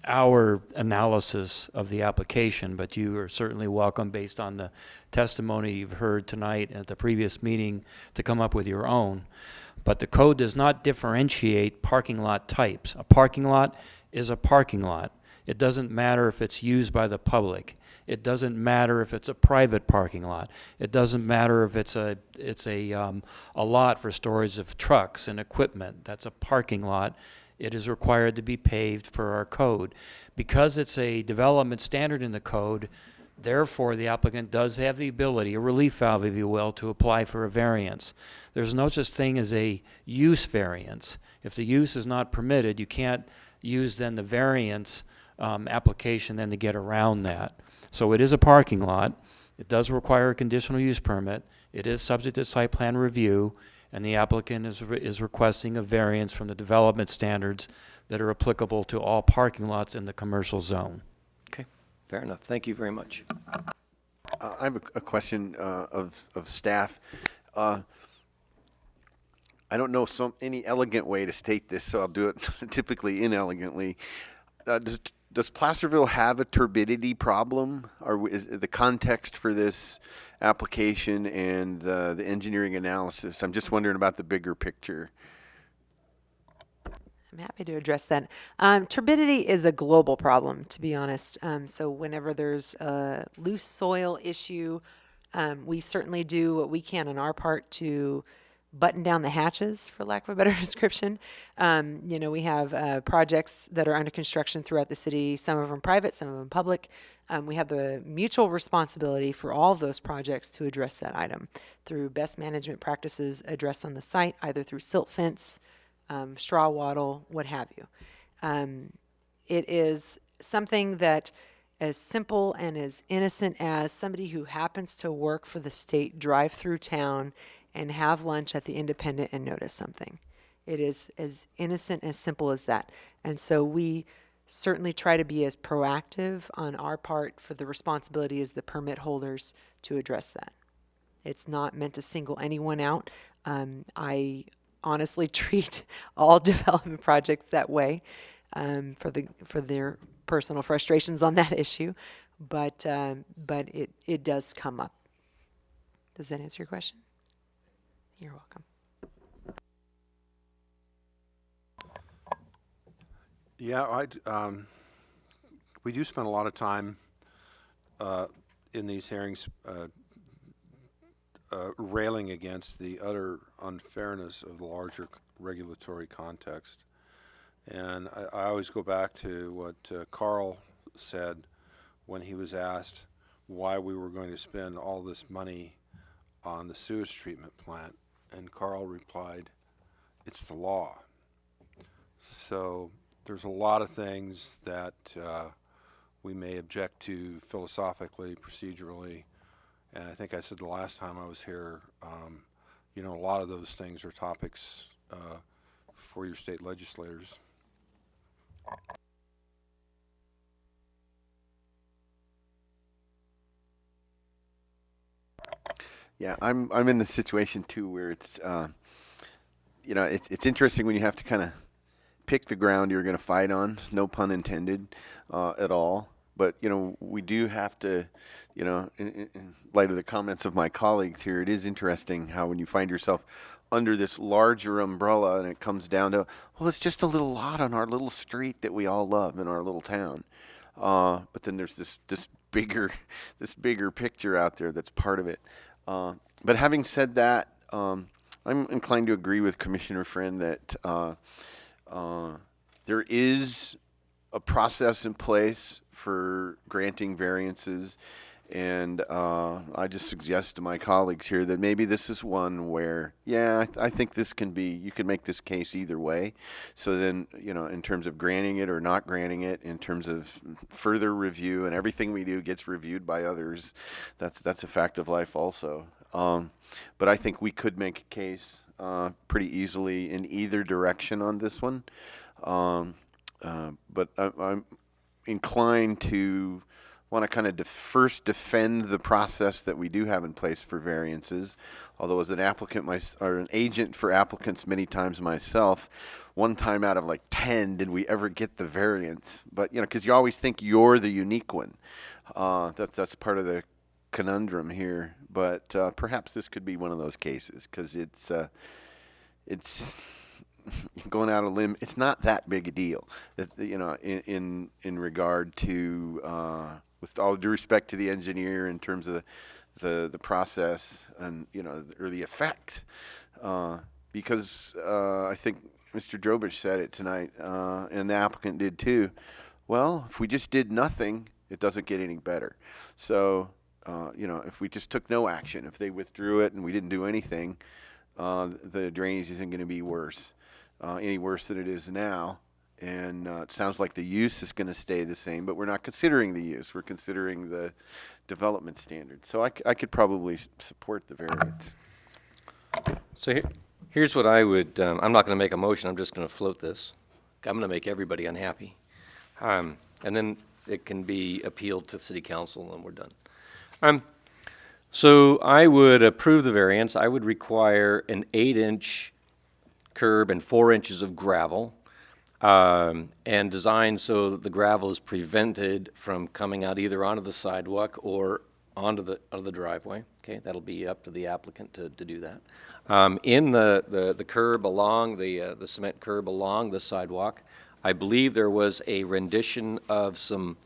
our analysis of the application, but you are certainly welcome, based on the testimony you've heard tonight at the previous meeting, to come up with your own. But the code does not differentiate parking lot types. A parking lot is a parking lot. It doesn't matter if it's used by the public. It doesn't matter if it's a private parking lot. It doesn't matter if it's a lot for storage of trucks and equipment. That's a parking lot. It is required to be paved per our code. Because it's a development standard in the code, therefore the applicant does have the ability, a relief valve, if you will, to apply for a variance. There's no such thing as a use variance. If the use is not permitted, you can't use then the variance application then to get around that. So it is a parking lot. It does require a conditional use permit. It is subject to site plan review, and the applicant is requesting a variance from the development standards that are applicable to all parking lots in the commercial zone. Okay, fair enough. Thank you very much. I have a question of staff. I don't know any elegant way to state this, so I'll do it typically inelegantly. Does Placerville have a turbidity problem, or is the context for this application and the engineering analysis? I'm just wondering about the bigger picture. I'm happy to address that. Turbidity is a global problem, to be honest. So whenever there's a loose soil issue, we certainly do what we can on our part to button down the hatches, for lack of a better description. We have projects that are under construction throughout the city, some of them private, some of them public. We have the mutual responsibility for all of those projects to address that item through best management practices addressed on the site, either through silt fence, straw wattle, what have you. It is something that, as simple and as innocent as somebody who happens to work for the state drive through town and have lunch at the Independent and notice something. It is as innocent, as simple as that. And so we certainly try to be as proactive on our part for the responsibility as the permit holders to address that. It's not meant to single anyone out. I honestly treat all development projects that way for their personal frustrations on that issue, but it does come up. Does that answer your question? You're welcome. Yeah, we do spend a lot of time in these hearings railing against the utter unfairness of the larger regulatory context. And I always go back to what Carl said when he was asked why we were going to spend all this money on the sewage treatment plant. And Carl replied, "It's the law." So there's a lot of things that we may object to philosophically, procedurally. And I think I said the last time I was here, you know, a lot of those things are topics for your state legislators. Yeah, I'm in the situation too where it's you know, it's interesting when you have to kind of pick the ground you're going to fight on, no pun intended, at all. But you know, we do have to, you know, in light of the comments of my colleagues here, it is interesting how when you find yourself under this larger umbrella and it comes down to, well, it's just a little lot on our little street that we all love in our little town. But then there's this bigger picture out there that's part of it. But having said that, I'm inclined to agree with Commissioner Friend that there is a process in place for granting variances, and I just suggest to my colleagues here that maybe this is one where, yeah, I think this can be, you can make this case either way. So then, you know, in terms of granting it or not granting it, in terms of further review, and everything we do gets reviewed by others, that's a fact of life also. But I think we could make a case pretty easily in either direction on this one. But I'm inclined to want to kind of first defend the process that we do have in place for variances. Although as an applicant, or an agent for applicants many times myself, one time out of like 10 did we ever get the variance. But, you know, because you always think you're the unique one. That's part of the conundrum here. But perhaps this could be one of those cases, because it's going out on a limb. It's not that big a deal, you know, in regard to, with all due respect to the engineer in terms of the process and, you know, or the effect, because I think Mr. Drobish said it tonight, and the applicant did too. Well, if we just did nothing, it doesn't get any better. So, you know, if we just took no action, if they withdrew it and we didn't do anything, the drainage isn't going to be worse. Any worse than it is now. And it sounds like the use is going to stay the same, but we're not considering the use. We're considering the development standards. So I could probably support the variance. So here's what I would, I'm not going to make a motion, I'm just going to float this. I'm going to make everybody unhappy. And then it can be appealed to City Council and we're done. So I would approve the variance. I would require an 8-inch curb and 4 inches of gravel, and design so that the gravel is prevented from coming out either onto the sidewalk or onto the driveway. Okay, that'll be up to the applicant to do that. In the curb along the cement curb along the sidewalk, I believe there was a rendition of some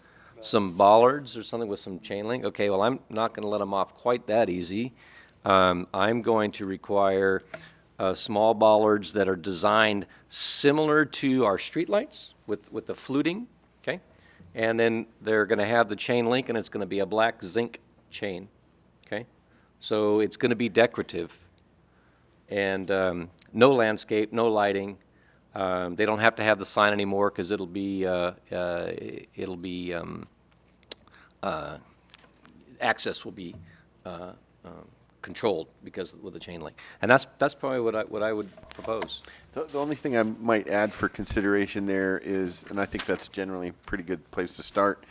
bollards or something with some chain link. Okay, well, I'm not going to let them off quite that easy. I'm going to require small bollards that are designed similar to our streetlights with the fluting, okay? And then they're going to have the chain link, and it's going to be a black zinc chain, okay? So it's going to be decorative, and no landscape, no lighting. They don't have to have the sign anymore because it'll be access will be controlled because with the chain link, and that's probably what I would propose. The only thing I might add for consideration there is, and I think that's generally a pretty good place to start,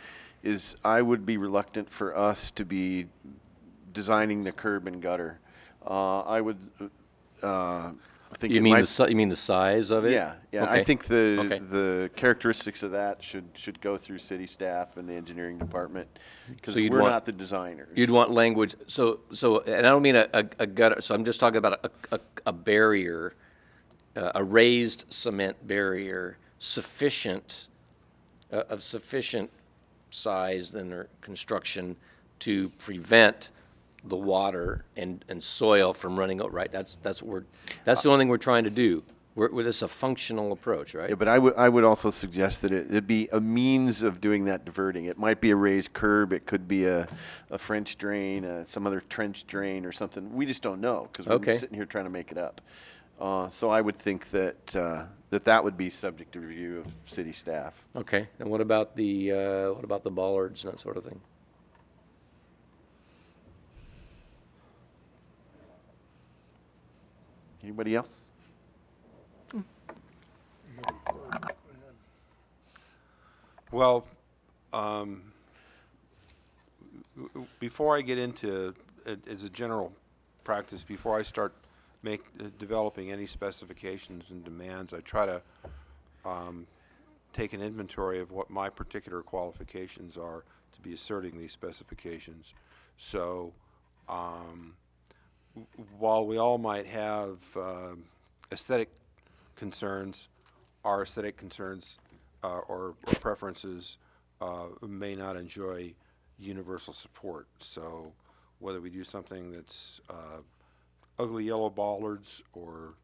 is I would be reluctant for us to be designing the curb and gutter. I would. I think You mean the size of it? Yeah, yeah. Okay. I think the characteristics of that should go through city staff and the engineering department, because we're not the designers. You'd want language. So, and I don't mean a gutter. So I'm just talking about a barrier, a raised cement barrier, of sufficient size and their construction to prevent the water and soil from running out. Right. That's the only thing we're trying to do. It's a functional approach, right? Yeah, but I would also suggest that it'd be a means of doing that diverting. It might be a raised curb. It could be a French drain, some other trench drain or something. We just don't know because we're sitting here trying to make it up. So I would think that, that would be subject to review of city staff. Okay, and what about the bollards and that sort of thing? Anybody else? Well, before I get into, as a general practice, before I start developing any specifications and demands, I try to take an inventory of what my particular qualifications are to be asserting these specifications. So while we all might have aesthetic concerns, our aesthetic concerns or preferences may not enjoy universal support. So whether we do something that's ugly yellow bollards or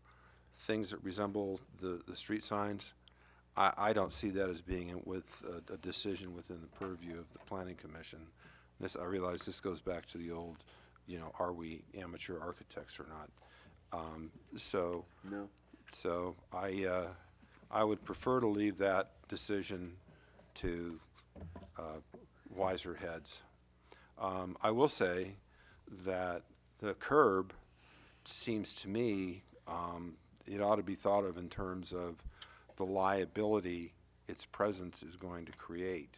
things that resemble the street signs, I don't see that as being with a decision within the purview of the Planning Commission. I realize this goes back to the old, are we amateur architects or not? So I would prefer to leave that decision to wiser heads. I will say that the curb seems to me it ought to be thought of in terms of the liability its presence is going to create.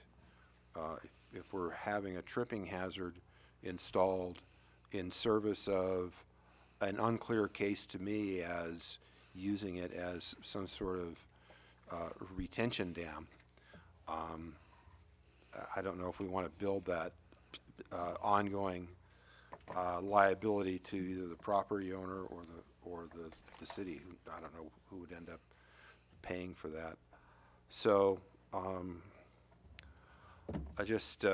If we're having a tripping hazard installed in service of an unclear case to me as using it as some sort of retention dam, I don't know if we want to build that ongoing liability to either the property owner or the city. I don't know who would end up paying for that. So I just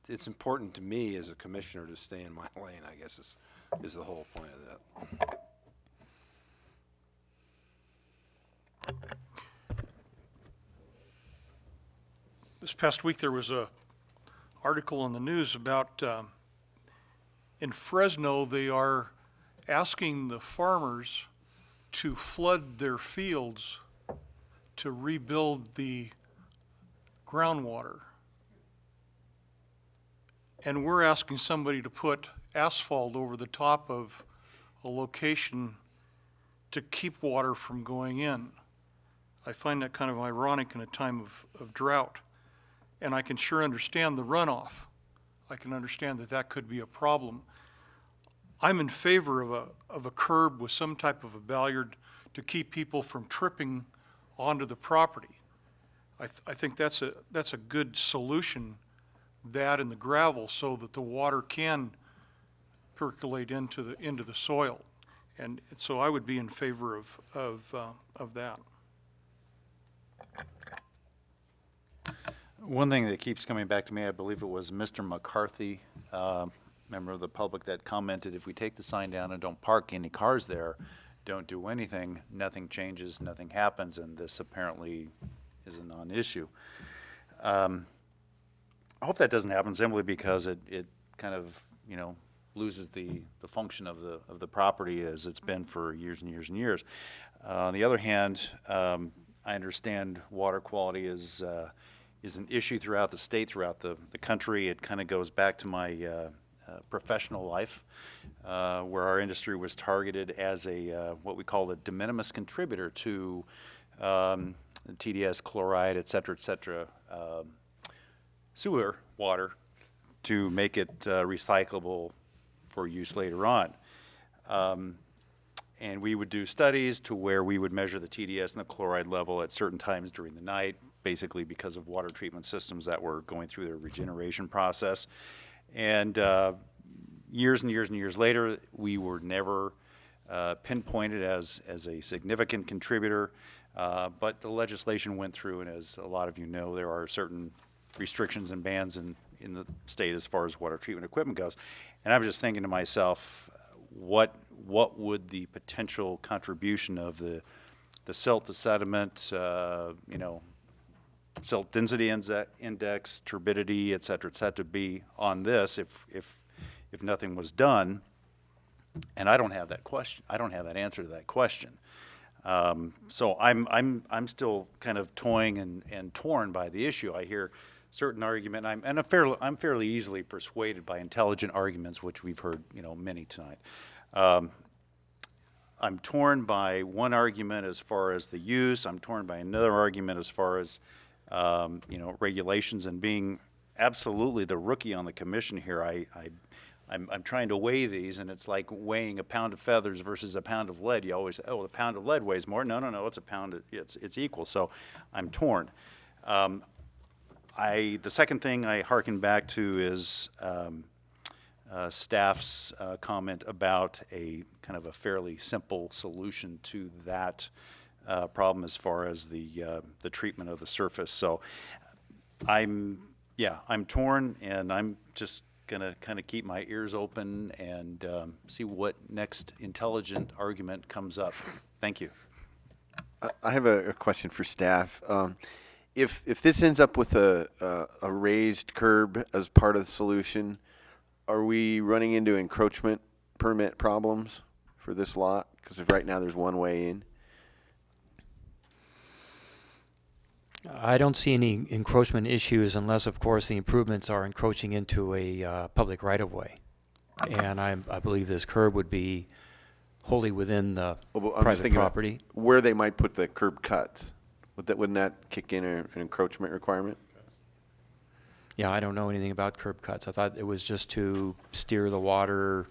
it's important to me as a commissioner to stay in my lane, I guess is the whole point of that. This past week, there was a article in the news about in Fresno, they are asking the farmers to flood their fields to rebuild the groundwater. And we're asking somebody to put asphalt over the top of a location to keep water from going in. I find that kind of ironic in a time of drought. And I can sure understand the runoff. I can understand that that could be a problem. I'm in favor of a curb with some type of a baluard to keep people from tripping onto the property. I think that's a good solution, that and the gravel, so that the water can percolate into the soil. And so I would be in favor of that. One thing that keeps coming back to me, I believe it was Mr. McCarthy, member of the public, that commented, if we take the sign down and don't park any cars there, don't do anything, nothing changes, nothing happens, and this apparently is a non-issue. I hope that doesn't happen simply because it kind of, loses the function of the property as it's been for years and years and years. On the other hand, I understand water quality is an issue throughout the state, throughout the country. It kind of goes back to my professional life, where our industry was targeted as a what we call a de minimis contributor to TDS, chloride, et cetera, sewer water to make it recyclable for use later on. And we would do studies to where we would measure the TDS and the chloride level at certain times during the night, basically because of water treatment systems that were going through their regeneration process. And years and years and years later, we were never pinpointed as a significant contributor, but the legislation went through, and as a lot of you know, there are certain restrictions and bans in the state as far as water treatment equipment goes. And I was just thinking to myself, what would the potential contribution of the silt to sediment, silt density index, turbidity, et cetera, be on this if nothing was done? And I don't have that question. I don't have that answer to that question. So I'm still kind of toying and torn by the issue. I hear certain argument, I'm fairly easily persuaded by intelligent arguments, which we've heard, many tonight. I'm torn by one argument as far as the use. I'm torn by another argument as far as, regulations, and being absolutely the rookie on the commission here. I'm trying to weigh these, and it's like weighing a pound of feathers versus a pound of lead. You always say, oh, the pound of lead weighs more. No, it's a pound. It's equal. So I'm torn. The second thing I hearken back to is staff's comment about a kind of a fairly simple solution to that problem as far as the treatment of the surface. So I'm torn, and I'm just gonna kind of keep my ears open and see what next intelligent argument comes up. Thank you. I have a question for staff. If this ends up with a raised curb as part of the solution, are we running into encroachment permit problems for this lot? Because right now there's one way in. I don't see any encroachment issues unless, of course, the improvements are encroaching into a public right-of-way. And I believe this curb would be wholly within the I'm just private thinking about property. where they might put the curb cuts. Wouldn't that kick in an encroachment requirement? Yeah, I don't know anything about curb cuts. I thought it was just to steer the water,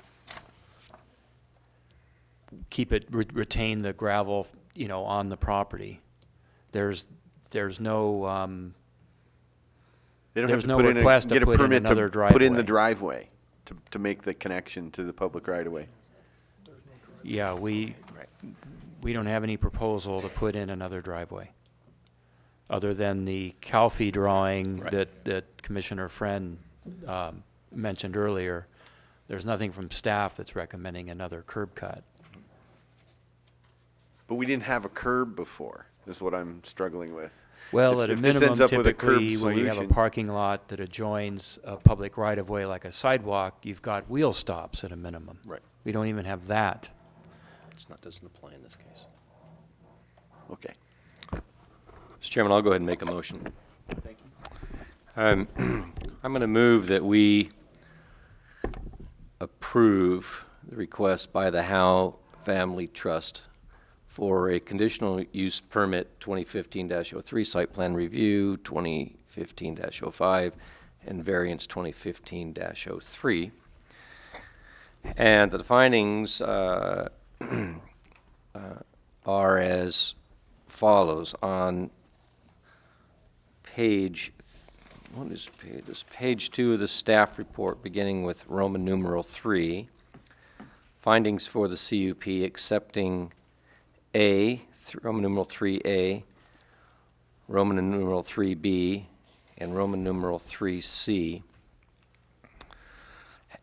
keep it, retain the gravel, on the property. There's no They don't there's have to no put in request to get a put in permit another to put in the driveway. driveway to make the connection to the public right of way. Yeah, we don't have any proposal to put in another driveway, other than the CalFE drawing that Commissioner Friend mentioned earlier. There's nothing from staff that's recommending another curb cut. But we didn't have a curb before, is what I'm struggling with. Well, If at a this minimum, ends up with a curb typically, when you have a solution- parking lot that adjoins a public right-of-way like a sidewalk, you've got wheel stops at a minimum. Right. We don't even have that. Doesn't apply in this case. Okay. Mr. Chairman, I'll go ahead and make a motion. Thank you. I'm going to move that we approve the request by the Howe Family Trust for a conditional use permit 2015-03 site plan review, 2015-05, and variance 2015-03. And the findings are as follows. On page 2 of the staff report, beginning with Roman numeral 3, findings for the CUP accepting Roman numeral 3A, Roman numeral 3B, and Roman numeral 3C.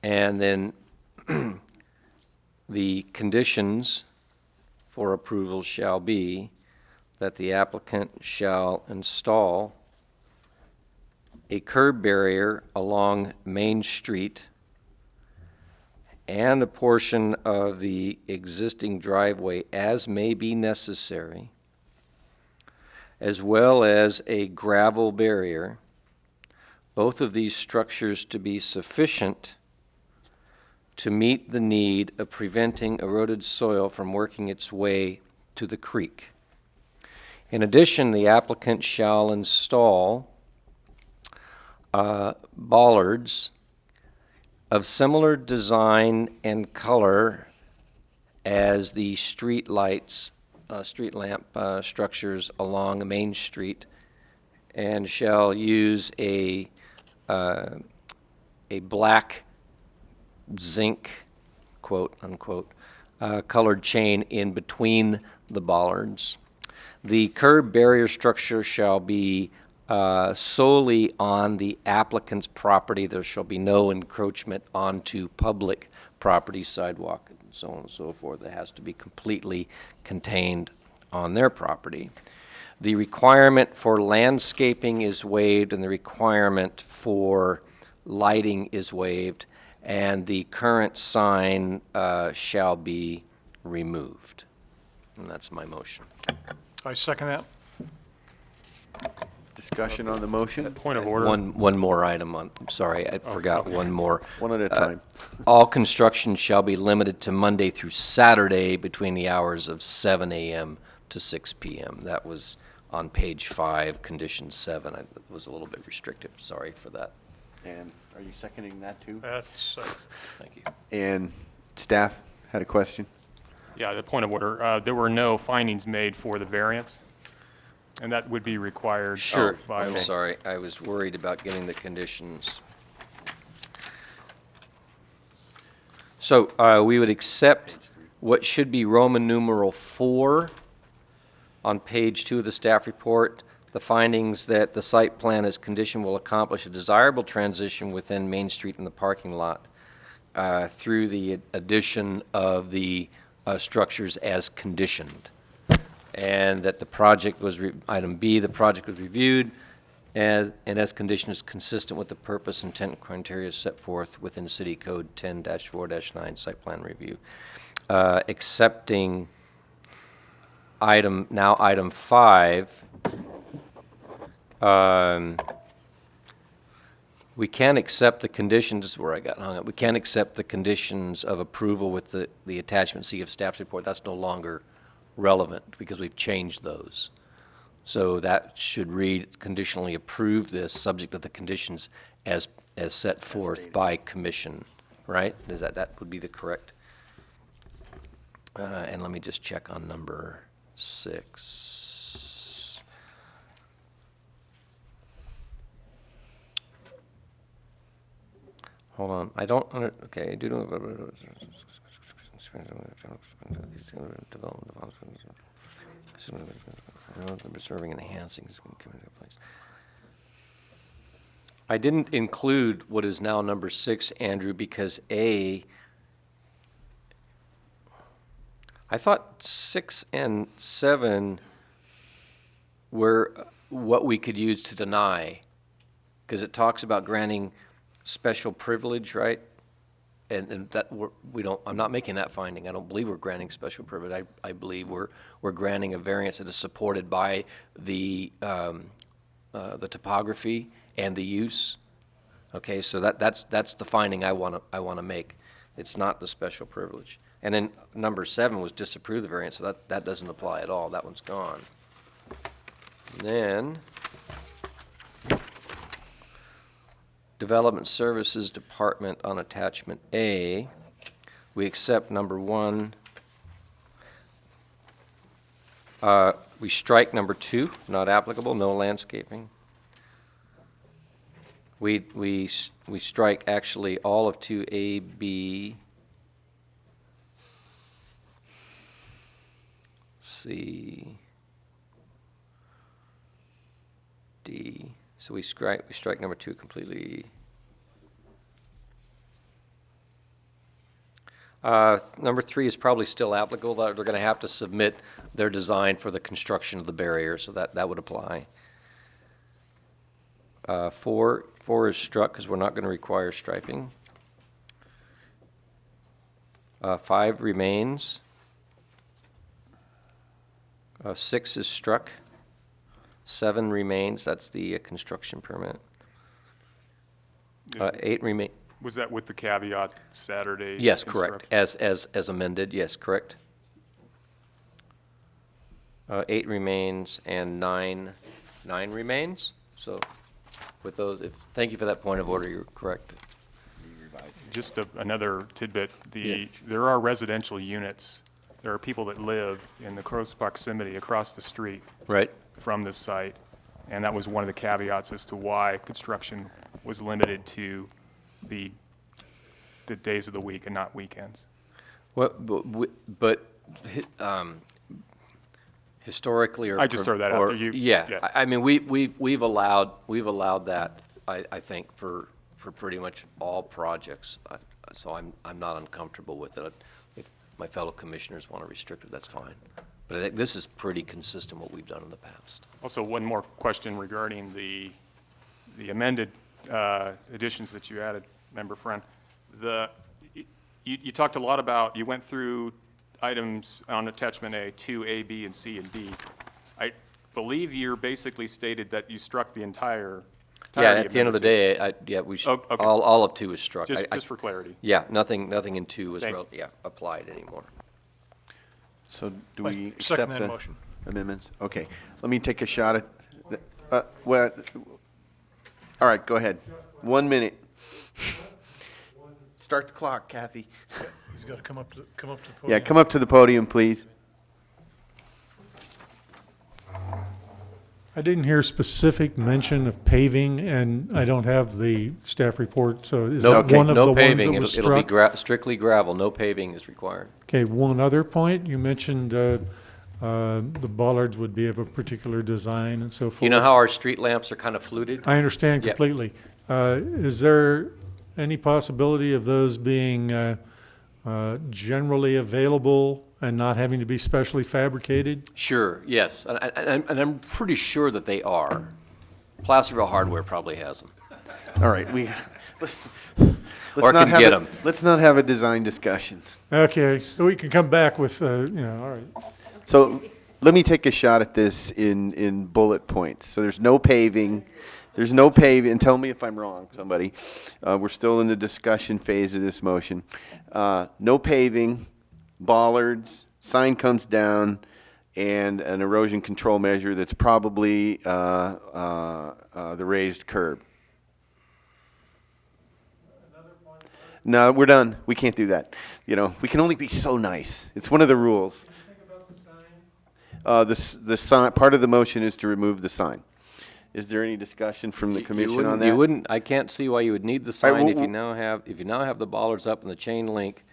And then the conditions for approval shall be that the applicant shall install a curb barrier along Main Street and a portion of the existing driveway as may be necessary, as well as a gravel barrier, both of these structures to be sufficient to meet the need of preventing eroded soil from working its way to the creek. In addition, the applicant shall install bollards of similar design and color as the street lights, street lamp structures along Main Street, and shall use a black zinc, quote unquote, colored chain in between the bollards. The curb barrier structure shall be solely on the applicant's property. There shall be no encroachment onto public property, sidewalk, and so on and so forth. It has to be completely contained on their property. The requirement for landscaping is waived, and the requirement for lighting is waived, and the current sign shall be removed. And that's my motion. I second that. Discussion on the motion? Point of order. One more item on, I'm sorry, I forgot one more. One at a time. All construction shall be limited to Monday through Saturday between the hours of 7 a.m. to 6 p.m. That was on page 5, condition 7. I was a little bit restrictive, sorry for that. And are you seconding that too? That's, Thank you. And staff had a question? Yeah, the point of order. There were no findings made for the variance, and that would be required. Sure, by I'm law. sorry, I was worried about getting the conditions. So we would accept what should be Roman numeral 4 on page 2 of the staff report, the findings that the site plan as conditioned will accomplish a desirable transition within Main Street and the parking lot through the addition of the structures as conditioned. And that the project was, item B, the project was reviewed and as conditioned is consistent with the purpose, intent, and criteria set forth within City Code 10-4-9 site plan review. Accepting item 5, we can accept the conditions, this is where I got hung up, we can accept the conditions of approval with the attachment C of staff's report. That's no longer relevant because we've changed those. So that should read, conditionally approve this, subject to the conditions as set forth by commission, right? Is that would be the correct? And let me just check on number 6. Hold on, I don't, okay, preserving and enhancing. I didn't include what is now number 6, Andrew, because I thought 6 and 7 were what we could use to deny, because it talks about granting special privilege, right? And that we don't. I'm not making that finding. I don't believe we're granting special privilege. I believe we're granting a variance that is supported by the topography and the use. Okay, so that's the finding I want to make. It's not the special privilege. And then number 7 was disapprove the variance, so that doesn't apply at all. That one's gone. And then Development Services Department on attachment A, we accept number 1. We strike number 2, not applicable, no landscaping. We strike actually all of 2A, B, C, D. So we strike number 2 completely. Number 3 is probably still applicable. They're going to have to submit their design for the construction of the barrier, so that would apply. 4 is struck because we're not going to require striping. 5 remains. 6 is struck. 7 remains. That's the construction permit. 8 remains. Was that with the caveat Saturday? Yes, correct. As amended, yes, correct. 8 remains and 9 remains. So with those, thank you for that point of order. You're correct. Just another tidbit. Yes. There are residential units. There are people that live in the close proximity across the street Right. from this site, and that was one of the caveats as to why construction was limited to the days of the week and not weekends. Well, but historically, or I just throw that out or- there. Yeah, I mean, we've allowed that. I think for pretty much all projects. So I'm not uncomfortable with it. If my fellow commissioners want to restrict it, that's fine. But I think this is pretty consistent what we've done in the past. Also, one more question regarding the amended additions that you added, Member Friend. You talked a lot about, you went through items on attachment A, 2A, B, and C, and D. I believe you're basically stated that you struck the entirety at the end of the number two. day, we, Oh, okay. all of 2 is struck. Just for clarity. Yeah, nothing in 2 is, Thank you. applied anymore. So do I we second accept that the motion. amendments? Okay, let me take a shot at, all right, go ahead. 1 minute. Start the clock, Kathy. He's got to come up to the podium. Yeah, come up to the podium, please. I didn't hear specific mention of paving, and I don't have the staff report, so is that one of the No ones paving, that was it'll be struck? strictly gravel, no paving is required. Okay, one other point, you mentioned the bollards would be of a particular design and so forth. You know how our street lamps are kind of fluted? I understand Yep. completely. Is there any possibility of those being generally available and not having to be specially fabricated? Sure, yes, and I'm pretty sure that they are. Placerville Hardware probably has them. All right, let's Or not can have get a- 'em. Let's not have a design discussion. Okay, so we can come back with, all right. So let me take a shot at this in bullet points. So there's no paving, and tell me if I'm wrong, somebody. We're still in the discussion phase of this motion. No paving, bollards, sign comes down, and an erosion control measure that's probably the raised curb. No, we're done. We can't do that. We can only be so nice. It's one of the rules. The sign, part of the motion is to remove the sign. Is there any discussion from the commission on that? You wouldn't, I can't see why you would need the sign well, if you now have the bollards up and the chain link.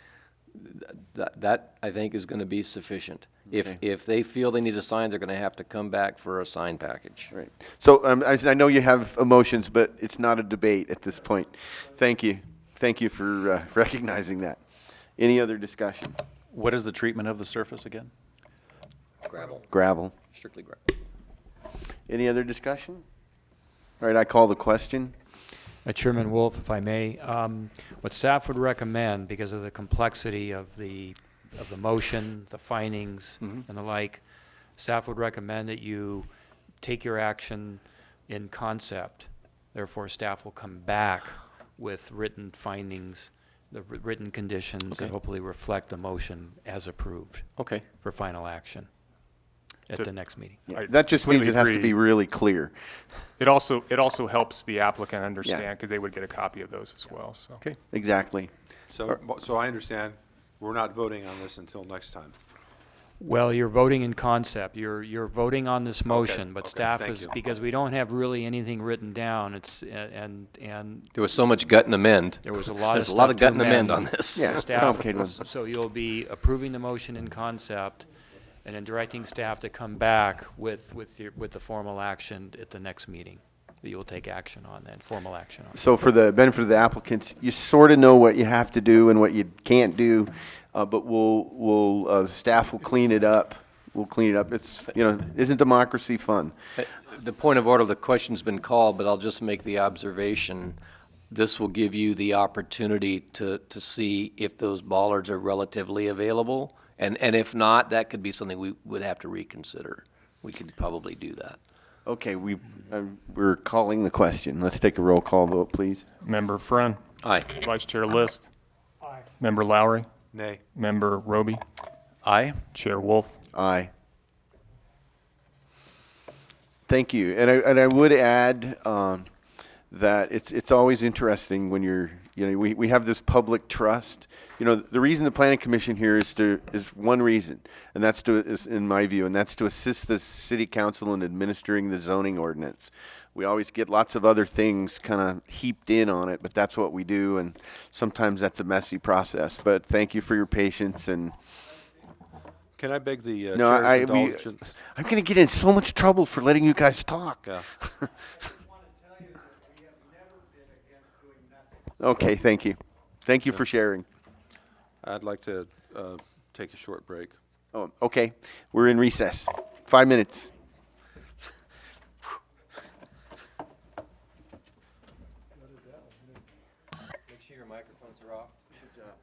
That I think is gonna be sufficient. If they feel they need a sign, they're gonna have to come back for a sign package. Right. So I know you have emotions, but it's not a debate at this point. Thank you. Thank you for recognizing that. Any other discussion? What is the treatment of the surface again? Gravel. Strictly gravel. Any other discussion? All right, I call the question. Chairman Wolf, if I may, what staff would recommend, because of the complexity of the motion, the findings, and the like, staff would recommend that you take your action in concept. Therefore, staff will come back with written findings, the written conditions that hopefully reflect the motion as approved Okay. for final action at the next meeting. That just means it completely has to agree. be really clear. It also helps the applicant understand, because they would get a copy of those as well, so. Okay. Exactly. So I understand, we're not voting on this until next time. Well, you're voting in concept. You're voting on this motion, but okay, staff thank is, you. because we don't have really anything written down, and There was so much gut and amend. there was a lot of There's stuff a lot of to gut and amend amend. on this. So Yeah, staff- complicated one. So you'll be approving the motion in concept, and then directing staff to come back with the formal action at the next meeting that you'll take action on, then, formal action on. So for the benefit of the applicants, you sort of know what you have to do and what you can't do, but staff will clean it up. We'll clean it up. It's, isn't democracy fun? The point of order, the question's been called, but I'll just make the observation. This will give you the opportunity to see if those bollards are relatively available. And if not, that could be something we would have to reconsider. We could probably do that. Okay, we're calling the question. Let's take a roll call vote, please. Member Friend. Aye. Vice Chair List. Aye. Member Lowry. Nay. Member Roby. Aye. Chair Wolf. Aye. Thank you. And I would add that it's always interesting when we have this public trust. The reason the Planning Commission here is one reason, and that's in my view, and that's to assist the City Council in administering the zoning ordinance. We always get lots of other things kind of heaped in on it, but that's what we do, and sometimes that's a messy process. But thank you for your patience and. Can I beg the No, chair's indulgence? I'm going to get in so much trouble for letting you guys talk. Yeah. Okay, thank you. Thank you for sharing. I'd like to take a short break. Oh, okay. We're in recess. 5 minutes. sure your microphones are off. Good job.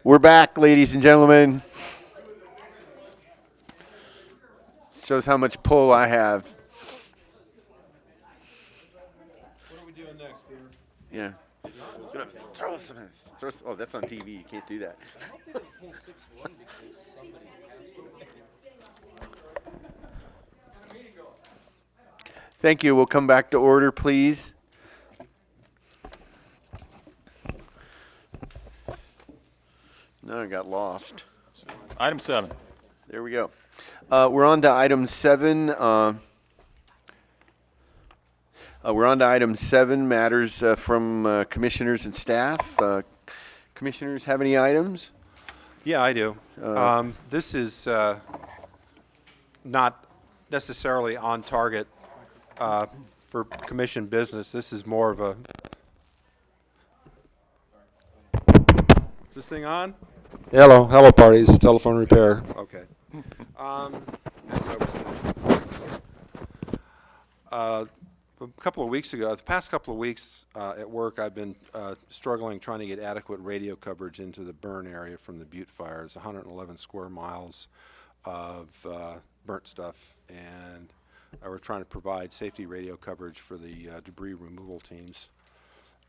We're back, ladies and gentlemen. Shows how much pull I have. Yeah. Throw some, oh, that's on TV. You can't do that. Thank you. We'll come back to order, please. No, I got lost. Item 7. There we go. We're on to item 7. We're on to item 7, matters from commissioners and staff. Commissioners have any items? Yeah, I do. This is not necessarily on target for commission business. This is more of a... Is this thing on? Hello parties, telephone repair. Okay. As I was saying. A couple of weeks ago, the past couple of weeks at work, I've been struggling trying to get adequate radio coverage into the burn area from the Butte fire. It's 111 square miles of burnt stuff, and we're trying to provide safety radio coverage for the debris removal teams.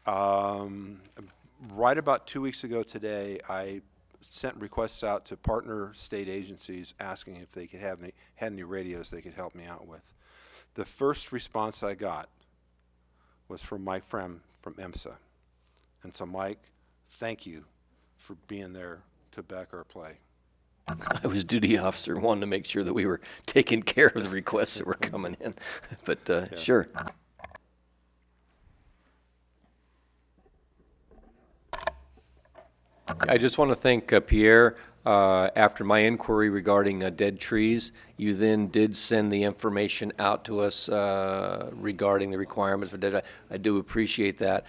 Right about 2 weeks ago today, I sent requests out to partner state agencies asking if they could had any radios they could help me out with. The first response I got was from Mike Frem from EMSA. And so, Mike, thank you for being there to back our play. I was duty officer, wanted to make sure that we were taking care of the requests that were coming in. But sure. I just want to thank Pierre. After my inquiry regarding dead trees, you then did send the information out to us regarding the requirements for dead. I do appreciate that.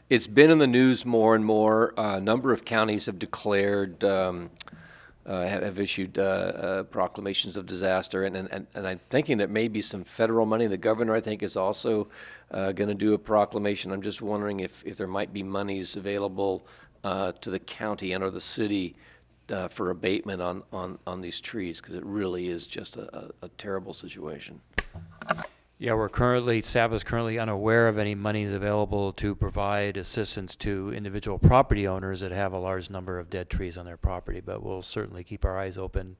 It's been in the news more and more. A number of counties have declared, have issued proclamations of disaster, and I'm thinking that maybe some federal money. The governor, I think, is also going to do a proclamation. I'm just wondering if there might be monies available to the county and or the city for abatement on these trees, because it really is just a terrible situation. Yeah, staff is currently unaware of any monies available to provide assistance to individual property owners that have a large number of dead trees on their property, but we'll certainly keep our eyes open.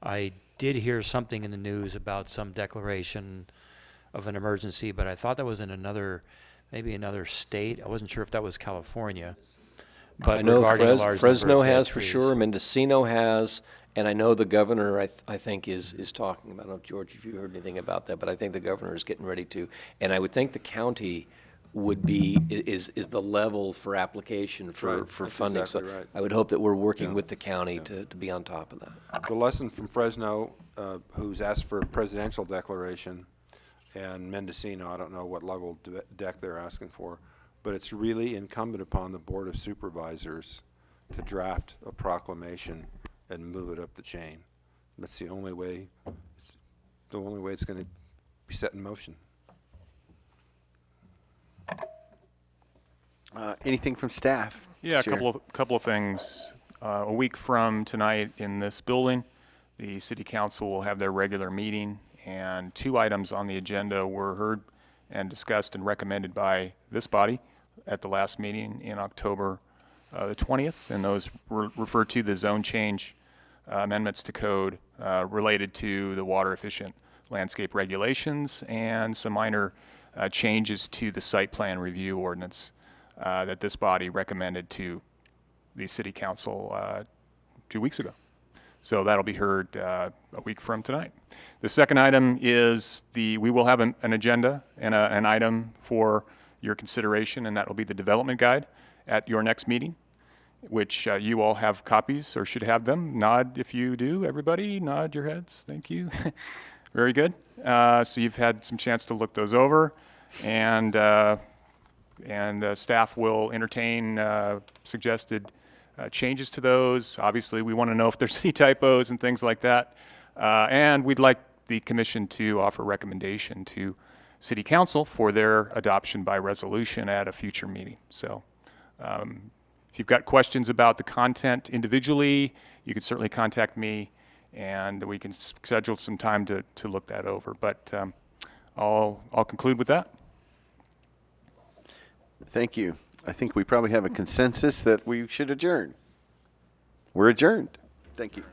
I did hear something in the news about some declaration of an emergency, but I thought that was in maybe another state. I wasn't sure if that was California. But I know Fresno has for trees. sure, Mendocino has, and I know the governor, I think, is talking about, I don't know, George, if you heard anything about that, but I think the governor is getting ready to. And I would think the county is the level for application for funding. Exactly So right. I would hope that we're working with the county to be on top of that. The lesson from Fresno, who's asked for a presidential declaration, and Mendocino, I don't know what level deck they're asking for, but it's really incumbent upon the Board of Supervisors to draft a proclamation and move it up the chain. That's the only way it's going to be set in motion. Anything from staff? Yeah, a Share. couple of things. A week from tonight in this building, the City Council will have their regular meeting, and 2 items on the agenda were heard and discussed and recommended by this body at the last meeting in October the 20th, and those refer to the zone change amendments to code related to the water efficient landscape regulations and some minor changes to the site plan review ordinance that this body recommended to the City Council 2 weeks ago. So that'll be heard a week from tonight. The second item is we will have an agenda and an item for your consideration, and that will be the development guide at your next meeting, which you all have copies or should have them. Nod if you do, everybody. Nod your heads. Thank you. Very good. So you've had some chance to look those over, and staff will entertain suggested changes to those. Obviously, we want to know if there's any typos and things like that. And we'd like the commission to offer recommendation to City Council for their adoption by resolution at a future meeting. So if you've got questions about the content individually, you can certainly contact me, and we can schedule some time to look that over. But I'll conclude with that. Thank you. I think we probably have a consensus that we should adjourn. We're adjourned. Thank you.